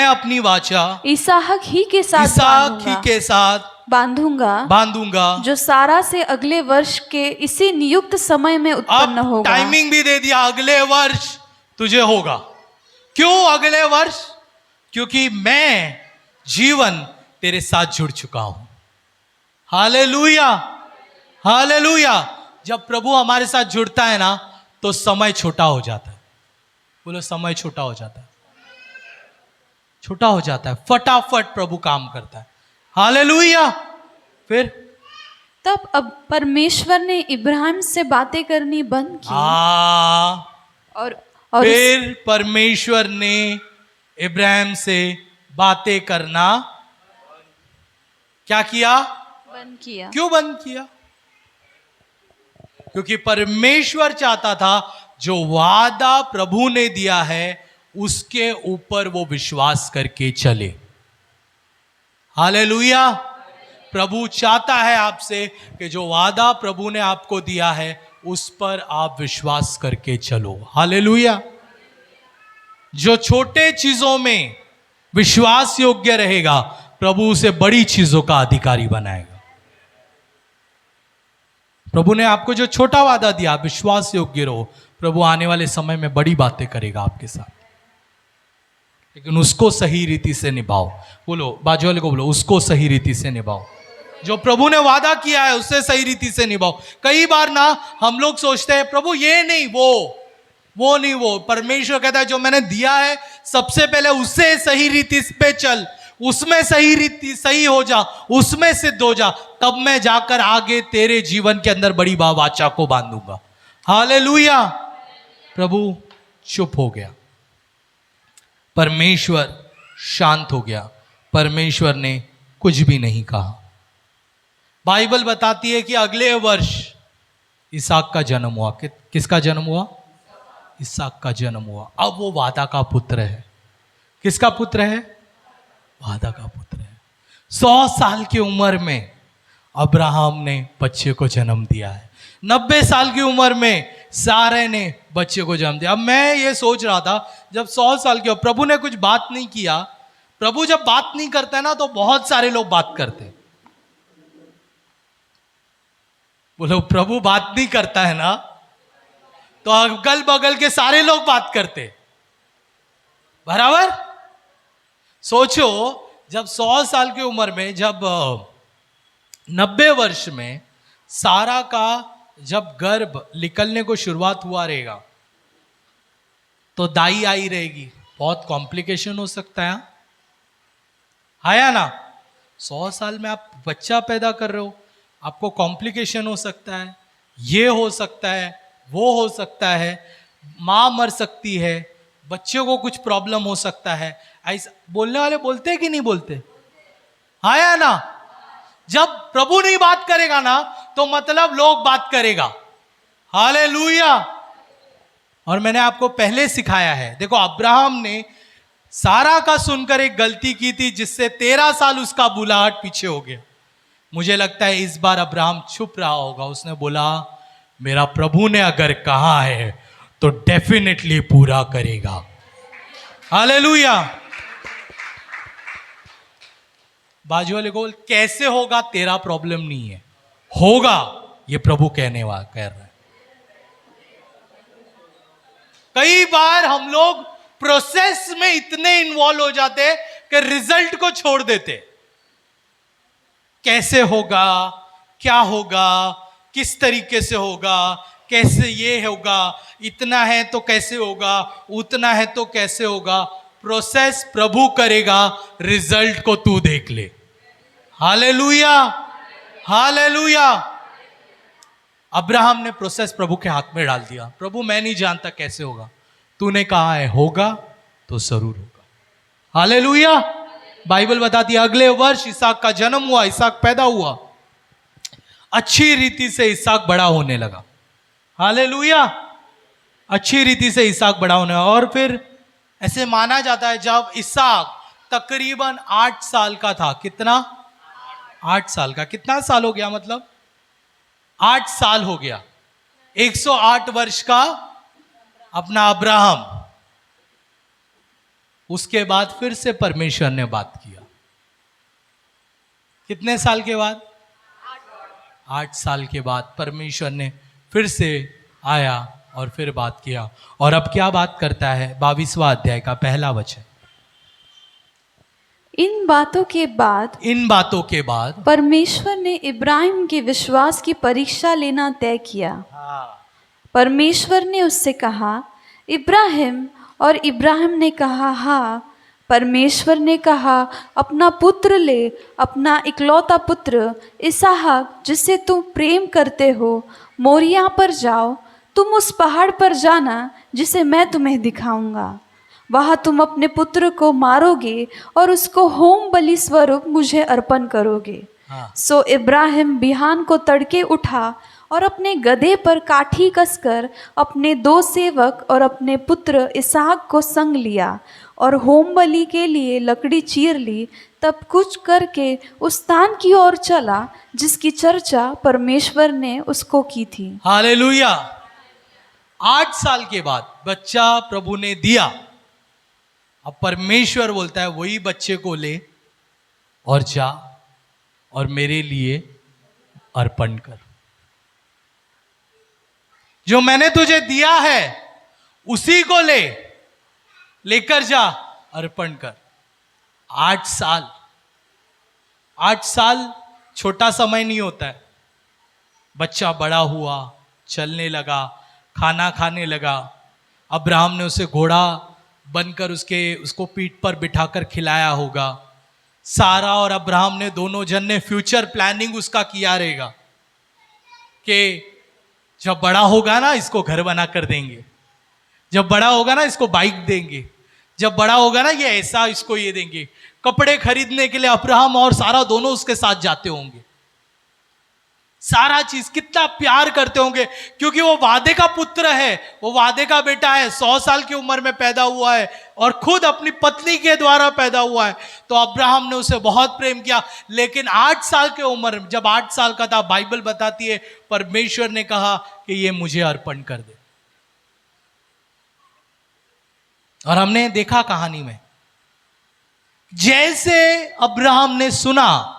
अपनी वाचा इसहाक ही के साथ बांधूंगा, जो सारा से अगले वर्ष के इसी नियुक्त समय में उत्पन्न होगा। टाइमिंग भी दे दिया, अगले वर्ष तुझे होगा। क्यों अगले वर्ष? क्योंकि मैं जीवन तेरे साथ जुड़ चुका हूं। हालेलुया। हालेलुया। जब प्रभु हमारे साथ जुड़ता है ना, तो समय छोटा हो जाता है। बोलो, समय छोटा हो जाता है, छोटा हो जाता है, फटाफट प्रभु काम करता है। हालेलुया। फिर तब अब परमेश्वर ने इब्राहिम से बातें करनी बंद की। और फिर परमेश्वर ने इब्राहिम से बातें करना क्या किया? बंद किया। क्यों बंद किया? क्योंकि परमेश्वर चाहता था जो वादा प्रभु ने दिया है उसके ऊपर वो विश्वास करके चले। हालेलुया। प्रभु चाहता है आपसे कि जो वादा प्रभु ने आपको दिया है उस पर आप विश्वास करके चलो। हालेलुया। जो छोटे चीजों में विश्वास योग्य रहेगा, प्रभु उसे बड़ी चीजों का अधिकारी बनाएगा। प्रभु ने आपको जो छोटा वादा दिया, विश्वास योग्य रहो, प्रभु आने वाले समय में बड़ी बातें करेगा आपके साथ, लेकिन उसको सही रीति से निभाओ। बोलो, बाजू वाले को बोलो, उसको सही रीति से निभाओ। जो प्रभु ने वादा किया है उससे सही रीति से निभाओ। कई बार ना हम लोग सोचते हैं प्रभु ये नहीं वो नहीं, वो परमेश्वर कहता है जो मैंने दिया है सबसे पहले उससे सही रीति पे चल, उसमें सही रीति सही हो जा, उसमें सिद्ध हो जा, तब मैं जाकर आगे तेरे जीवन के अंदर बड़ी वाचा को बांधूंगा। हालेलुया। प्रभु चुप हो गया, परमेश्वर शांत हो गया, परमेश्वर ने कुछ भी नहीं कहा। बाइबल बताती है कि अगले वर्ष इसहाक का जन्म हुआ। किसका जन्म हुआ? इसहाक का जन्म हुआ। अब वो वादा का पुत्र है। किसका पुत्र है? वादा का पुत्र है। 100 साल की उम्र में अब्राहम ने बच्चे को जन्म दिया है। 90 साल की उम्र में सारे ने बच्चे को जन्म दिया। अब मैं ये सोच रहा था, जब 100 साल के हो, प्रभु ने कुछ बात नहीं किया। प्रभु जब बात नहीं करता है ना, तो बहुत सारे लोग बात करते हैं। बोलो, प्रभु बात नहीं करता है ना, तो अगल बगल के सारे लोग बात करते, बराबर। सोचो, जब 100 साल की उम्र में, जब 90 वर्ष में सारा का जब गर्भ निकलने को शुरुआत हुआ रहेगा, तो दाई आई रहेगी, बहुत कॉम्प्लिकेशन हो सकता है या ना। 100 साल में आप बच्चा पैदा कर रहे हो, आपको कॉम्प्लिकेशन हो सकता है, ये हो सकता है, वो हो सकता है, मां मर सकती है, बच्चे को कुछ प्रॉब्लम हो सकता है। ऐसा बोलने वाले बोलते हैं कि नहीं बोलते, हाँ या ना। जब प्रभु नहीं बात करेगा ना, तो मतलब लोग बात करेगा। हालेलुया। और मैंने आपको पहले सिखाया है, देखो अब्राहम ने सारा का सुनकर एक गलती की थी, जिससे 13 साल उसका बुलाहट पीछे हो गया। मुझे लगता है इस बार अब्राहम छुप रहा होगा। उसने बोला, मेरा प्रभु ने अगर कहा है तो डेफिनेटली पूरा करेगा। हालेलुया। बाजू वाले को, कैसे होगा तेरा प्रॉब्लम नहीं है, होगा, ये प्रभु कहने वाला कह रहा है। कई बार हम लोग प्रोसेस में इतने इन्वॉल्व हो जाते कि रिजल्ट को छोड़ देते। कैसे होगा, क्या होगा, किस तरीके से होगा, कैसे ये होगा, इतना है तो कैसे होगा, उतना है तो कैसे होगा। प्रोसेस प्रभु करेगा, रिजल्ट को तू देख ले। Hallelujah, hallelujah. अब्राहम ने प्रोसेस प्रभु के हाथ में डाल दिया। प्रभु, मैं नहीं जानता कैसे होगा, तूने कहा है होगा तो जरूर होगा। हालेलुया। बाइबल बताती है, अगले वर्ष इसहाक का जन्म हुआ, इसहाक पैदा हुआ, अच्छी रीति से इसहाक बड़ा होने लगा। हालेलुया। अच्छी रीति से इसहाक बड़ा होने लगा। और फिर ऐसे माना जाता है, जब इसहाक तकरीबन 8 साल का था, कितना, 8 साल का, कितना साल हो गया, मतलब 8 साल हो गया, 108 वर्ष का अपना अब्राहम। उसके बाद फिर से परमेश्वर ने बात किया। कितने साल के बाद, 8 साल के बाद परमेश्वर ने फिर से आया और फिर बात किया। और अब क्या बात करता है, 22वां अध्याय का पहला वचन। इन बातों के बाद परमेश्वर ने इब्राहिम के विश्वास की परीक्षा लेना तय किया। परमेश्वर ने उससे कहा, इब्राहिम, और इब्राहिम ने कहा, हाँ। परमेश्वर ने कहा, अपना पुत्र ले, अपना इकलौता पुत्र इसहाक, जिससे तुम प्रेम करते हो, मोरिया पर जाओ। तुम उस पहाड़ पर जाना जिसे मैं तुम्हें दिखाऊंगा। वहाँ तुम अपने पुत्र को मारोगे और उसको होम बलि स्वरूप मुझे अर्पण करोगे। सो इब्राहिम बिहान को तड़के उठा और अपने गधे पर काठी कसकर अपने 2 सेवक और अपने पुत्र इसहाक को संग लिया और होम बलि के लिए लकड़ी चीर ली। तब कुछ करके उस स्थान की ओर चला जिसकी चर्चा परमेश्वर ने उसको की थी। हालेलुया। 8 साल के बाद बच्चा प्रभु ने दिया। अब परमेश्वर बोलता है, वही बच्चे को ले और जा और मेरे लिए अर्पण कर। जो मैंने तुझे दिया है उसी को लेकर जा, अर्पण कर। 8 साल, 8 साल छोटा समय नहीं होता है। बच्चा बड़ा हुआ, चलने लगा, खाना खाने लगा। अब्राहम ने उसे घोड़ा बनकर उसको पीठ पर बिठाकर खिलाया होगा। सारा और अब्राहम ने दोनों जन ने फ्यूचर प्लानिंग उसका किया रहेगा कि जब बड़ा होगा ना इसको घर बना कर देंगे, जब बड़ा होगा ना इसको बाइक देंगे, जब बड़ा होगा ना ये ऐसा इसको ये देंगे। कपड़े खरीदने के लिए अब्राहम और सारा दोनों उसके साथ जाते होंगे। सारा चीज कितना प्यार करते होंगे, क्योंकि वो वादे का पुत्र है, वो वादे का बेटा है, 100 साल की उम्र में पैदा हुआ है और खुद अपनी पत्नी के द्वारा पैदा हुआ है। तो अब्राहम ने उसे बहुत प्रेम किया। लेकिन 8 साल की उम्र, जब 8 साल का था, बाइबल बताती है परमेश्वर ने कहा कि ये मुझे अर्पण कर दे। और हमने देखा कहानी में, जैसे अब्राहम ने सुना,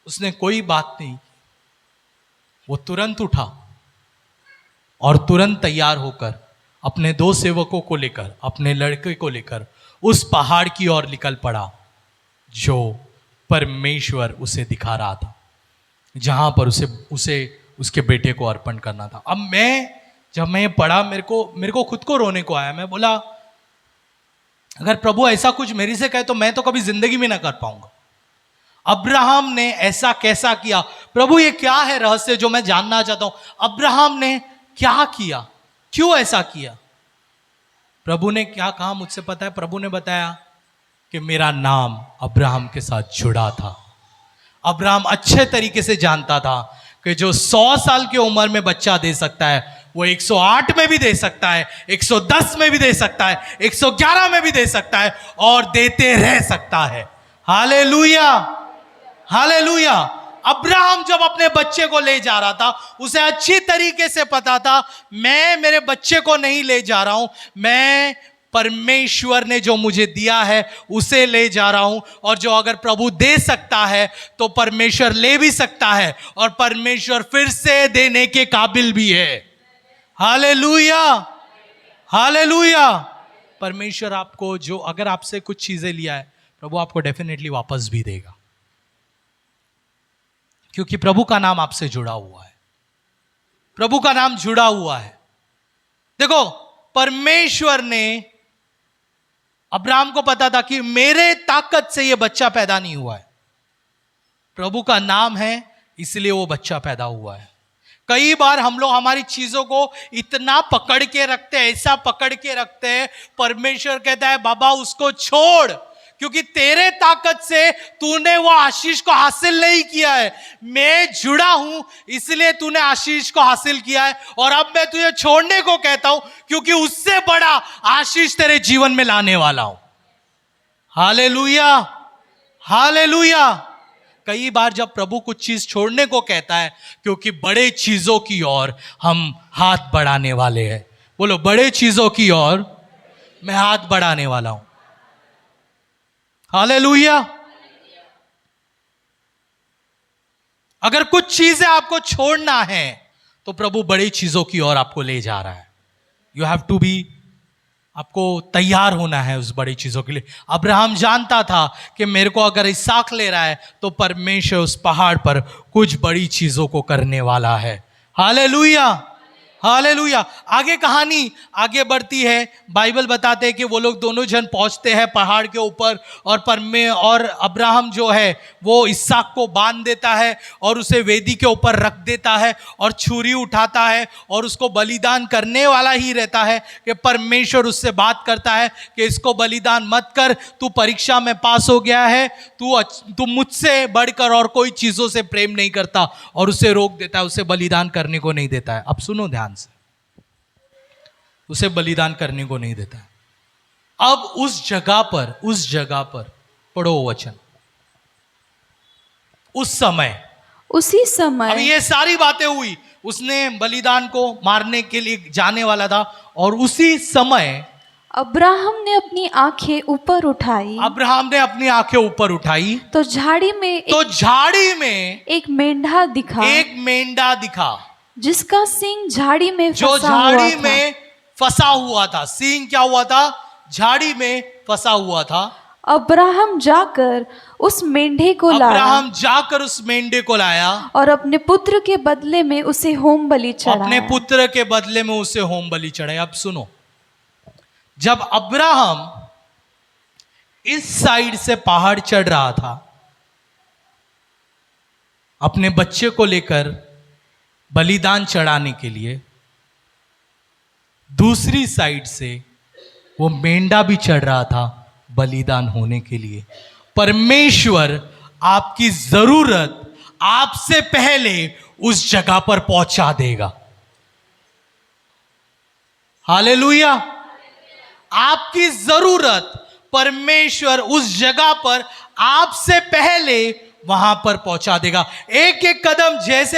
उसने कोई बात नहीं, वो तुरंत उठा और तुरंत तैयार होकर अपने 2 सेवकों को लेकर, अपने लड़के को लेकर उस पहाड़ की ओर निकल पड़ा जो परमेश्वर उसे दिखा रहा था, जहां पर उसे उसके बेटे को अर्पण करना था। अब जब मैं ये पढ़ा, मेरे को खुद को रोने को आया। मैं बोला, अगर प्रभु ऐसा कुछ मेरी से कहे तो मैं तो कभी जिंदगी में ना कर पाऊंगा। अब्राहम ने ऐसा कैसा किया? प्रभु, ये क्या है रहस्य जो मैं जानना चाहता हूं। अब्राहम ने क्या किया, क्यों ऐसा किया? प्रभु ने क्या कहा मुझसे पता है? प्रभु ने बताया कि मेरा नाम अब्राहम के साथ जुड़ा था। अब्राहम अच्छे तरीके से जानता था कि जो 100 साल की उम्र में बच्चा दे सकता है, वो 108 में भी दे सकता है, 110 में भी दे सकता है, 111 में भी दे सकता है, और देते रह सकता है। Hallelujah, hallelujah. अब्राहम जब अपने बच्चे को ले जा रहा था, उसे अच्छी तरीके से पता था, मैं मेरे बच्चे को नहीं ले जा रहा हूं, मैं परमेश्वर ने जो मुझे दिया है उसे ले जा रहा हूं। और जो अगर प्रभु दे सकता है तो परमेश्वर ले भी सकता है, और परमेश्वर फिर से देने के काबिल भी है। Hallelujah, hallelujah. परमेश्वर आपको जो, अगर आपसे कुछ चीजें लिया है, प्रभु आपको डेफिनेटली वापस भी देगा, क्योंकि प्रभु का नाम आपसे जुड़ा हुआ है। प्रभु का नाम जुड़ा हुआ है। देखो, परमेश्वर ने, अब्राहम को पता था कि मेरे ताकत से यह बच्चा पैदा नहीं हुआ है, प्रभु का नाम है, इसलिए वो बच्चा पैदा हुआ है। कई बार हम लोग हमारी चीजों को इतना पकड़ के रखते हैं, ऐसा पकड़ के रखते हैं, परमेश्वर कहता है बाबा उसको छोड़, क्योंकि तेरे ताकत से तूने वो आशीष को हासिल नहीं किया है। मैं जुड़ा हूं, इसलिए तूने आशीष को हासिल किया है, और अब मैं तुझे छोड़ने को कहता हूं, क्योंकि उससे बड़ा आशीष तेरे जीवन में लाने वाला हूं। Hallelujah, hallelujah. कई बार जब प्रभु कुछ चीज छोड़ने को कहता है, क्योंकि बड़े चीजों की ओर हम हाथ बढ़ाने वाले हैं। बोलो, बड़े चीजों की ओर मैं हाथ बढ़ाने वाला हूं। हालेलुया। अगर कुछ चीजें आपको छोड़ना है तो प्रभु बड़ी चीजों की ओर आपको ले जा रहा है। यू हैव टू बी, आपको तैयार होना है उस बड़ी चीजों के लिए। अब्राहम जानता था कि मेरे को अगर इसहाक ले रहा है तो परमेश्वर उस पहाड़ पर कुछ बड़ी चीजों को करने वाला है। Hallelujah, hallelujah. आगे कहानी आगे बढ़ती है। बाइबल बताते हैं कि वो लोग दोनों जन पहुंचते हैं पहाड़ के ऊपर, और अब्राहम जो है वो इसहाक को बांध देता है और उसे वेदी के ऊपर रख देता है, और छुरी उठाता है और उसको बलिदान करने वाला ही रहता है कि परमेश्वर उससे बात करता है कि इसको बलिदान मत कर, तू परीक्षा में पास हो गया है, तू मुझसे बढ़कर और कोई चीजों से प्रेम नहीं करता, और उसे रोक देता है, उसे बलिदान करने को नहीं देता है। अब सुनो ध्यान से, उसे बलिदान करने को नहीं देता है। अब उस जगह पर पढ़ो वचन, उसी समय अब ये सारी बातें हुई, उसने बलिदान को मारने के लिए जाने वाला था, और उसी समय अब्राहम ने अपनी आंखें ऊपर उठाई, तो झाड़ी में एक मेंढा दिखा, जिसका सींग झाड़ी में फंसा हुआ था। सींग क्या हुआ था? झाड़ी में फंसा हुआ था। अब्राहम जाकर उस मेंढे को लाया और अपने पुत्र के बदले में उसे होम बलि चढ़ाया। अब सुनो, जब अब्राहम इस साइड से पहाड़ चढ़ रहा था अपने बच्चे को लेकर बलिदान चढ़ाने के लिए, दूसरी साइड से वो मेंढा भी चढ़ रहा था बलिदान होने के लिए। परमेश्वर आपकी जरूरत आपसे पहले उस जगह पर पहुंचा देगा। हालेलुया। आपकी जरूरत परमेश्वर उस जगह पर आपसे पहले वहां पर पहुंचा देगा। एक एक कदम, जैसे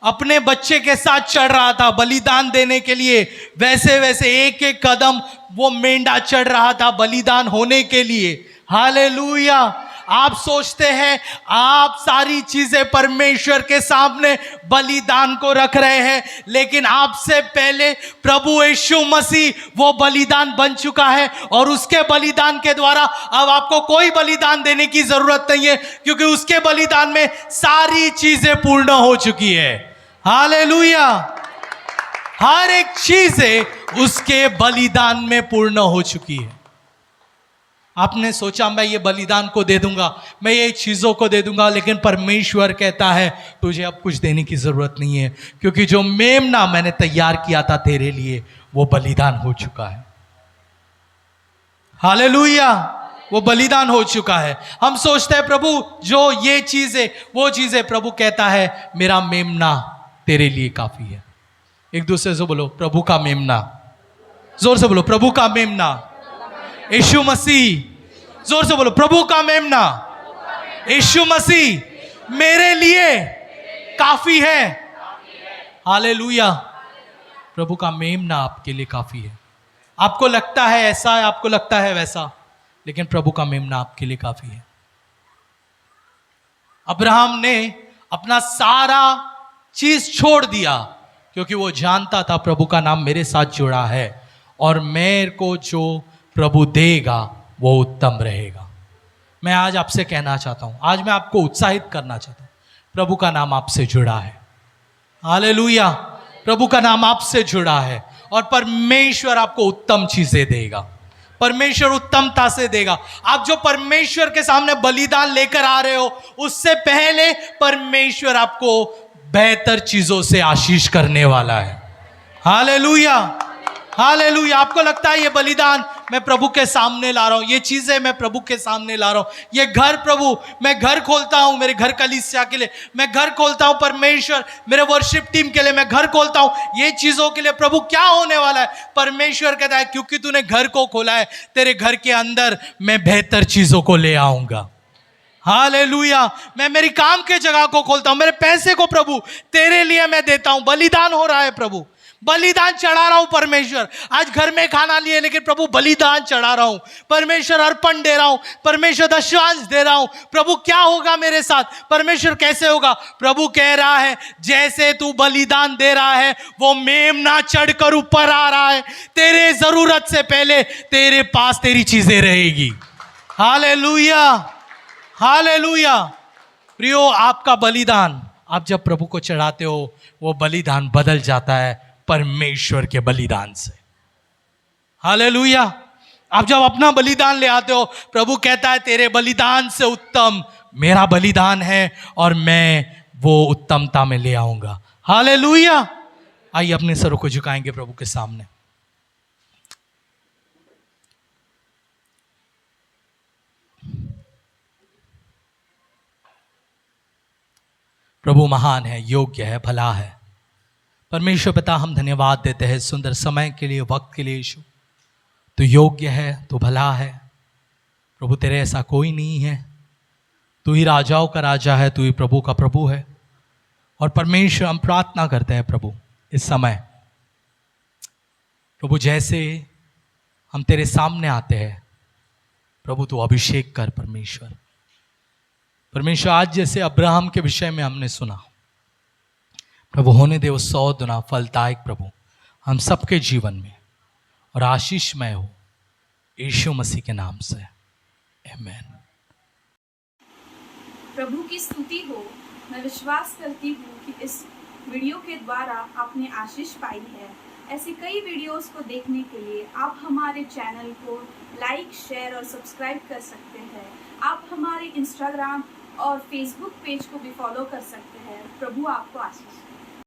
अपने बच्चे के साथ चढ़ रहा था बलिदान देने के लिए, वैसे वैसे एक एक कदम वो मेंढा चढ़ रहा था बलिदान होने के लिए। हालेलुया। आप सोचते हैं आप सारी चीजें परमेश्वर के सामने बलिदान को रख रहे हैं, लेकिन आपसे पहले प्रभु यीशु मसीह वो बलिदान बन चुका है, और उसके बलिदान के द्वारा अब आपको कोई बलिदान देने की जरूरत नहीं है, क्योंकि उसके बलिदान में सारी चीजें पूर्ण हो चुकी है। हालेलुया। हर एक चीजें उसके बलिदान में पूर्ण हो चुकी है। आपने सोचा मैं ये बलिदान को दे दूंगा, मैं ये चीजों को दे दूंगा, लेकिन परमेश्वर कहता है तुझे अब कुछ देने की जरूरत नहीं है, क्योंकि जो मेमना मैंने तैयार किया था तेरे लिए वो बलिदान हो चुका है। हालेलुया। वो बलिदान हो चुका है। हम सोचते हैं प्रभु जो ये चीजें वो चीजें, प्रभु कहता है मेरा मेमना तेरे लिए काफी है। एक दूसरे से बोलो प्रभु का मेमना। जोर से बोलो प्रभु का मेमना। यीशु मसीह। जोर से बोलो प्रभु का मेमना यीशु मसीह मेरे लिए काफी है। हालेलुया। प्रभु का मेमना आपके लिए काफी है। आपको लगता है ऐसा है, आपको लगता है वैसा, लेकिन प्रभु का मेमना आपके लिए काफी है। अब्राहम ने अपना सारा चीज छोड़ दिया, क्योंकि वो जानता था प्रभु का नाम मेरे साथ जुड़ा है, और मेरे को जो प्रभु देगा वो उत्तम रहेगा। मैं आज आपसे कहना चाहता हूं, आज मैं आपको उत्साहित करना चाहता हूं, प्रभु का नाम आपसे जुड़ा है। हालेलुया। प्रभु का नाम आपसे जुड़ा है, और परमेश्वर आपको उत्तम चीजें देगा। परमेश्वर उत्तमता से देगा। आप जो परमेश्वर के सामने बलिदान लेकर आ रहे हो, उससे पहले परमेश्वर आपको बेहतर चीजों से आशीष करने वाला है। हालेलुया। हालेलुया। आपको लगता है ये बलिदान मैं प्रभु के सामने ला रहा हूं, ये चीजें मैं प्रभु के सामने ला रहा हूं, ये घर प्रभु मैं घर खोलता हूं, मेरे घर कलीसिया के लिए मैं घर खोलता हूं, परमेश्वर मेरे वर्शिप टीम के लिए मैं घर खोलता हूं, ये चीजों के लिए प्रभु क्या होने वाला है? परमेश्वर कहता है क्योंकि तूने घर को खोला है, तेरे घर के अंदर मैं बेहतर चीजों को ले आऊंगा। हालेलुया। मैं मेरी काम के जगह को खोलता हूं, मेरे पैसे को प्रभु तेरे लिए मैं देता हूं। बलिदान हो रहा है प्रभु, बलिदान चढ़ा रहा हूं परमेश्वर। आज घर में खाना लिए, लेकिन प्रभु बलिदान चढ़ा रहा हूं, परमेश्वर अर्पण दे रहा हूं, परमेश्वर दशवांश दे रहा हूं। प्रभु क्या होगा मेरे साथ? परमेश्वर कैसे होगा? प्रभु कह रहा है जैसे तू बलिदान दे रहा है, वो मेमना चढ़कर ऊपर आ रहा है, तेरे जरूरत से पहले तेरे पास तेरी चीजें रहेगी। हालेलुया। हालेलुया। प्रियो, आपका बलिदान आप जब प्रभु को चढ़ाते हो, वो बलिदान बदल जाता है परमेश्वर के बलिदान से। हालेलुया। आप जब अपना बलिदान ले आते हो, प्रभु कहता है तेरे बलिदान से उत्तम मेरा बलिदान है, और मैं वो उत्तमता में ले आऊंगा। हालेलुया। आइए अपने सरों को झुकाएंगे प्रभु के सामने। प्रभु महान है, योग्य है, भला है। परमेश्वर पिता, हम धन्यवाद देते हैं सुंदर समय के लिए, वक्त के लिए। यीशु तो योग्य है, तो भला है प्रभु, तेरे ऐसा कोई नहीं है। तू ही राजाओं का राजा है, तू ही प्रभु का प्रभु है। और परमेश्वर, हम प्रार्थना करते हैं प्रभु इस समय, प्रभु जैसे हम तेरे सामने आते हैं प्रभु, तू अभिषेक कर परमेश्वर। परमेश्वर, आज जैसे अब्राहम के विषय में हमने सुना प्रभु, होने दे वो 100 गुना फलदायक प्रभु हम सबके जीवन में, और आशीषमय हो यीशु मसीह के नाम से, आमीन। प्रभु की स्तुति हो। मैं विश्वास करती हूँ कि इस वीडियो के द्वारा आपने आशीष पाई है। ऐसी कई वीडियोस को देखने के लिए आप हमारे चैनल को लाइक, शेयर और सब्सक्राइब कर सकते हैं। आप हमारे इंस्टाग्राम और फेसबुक पेज को भी फॉलो कर सकते हैं। प्रभु आपको आशीष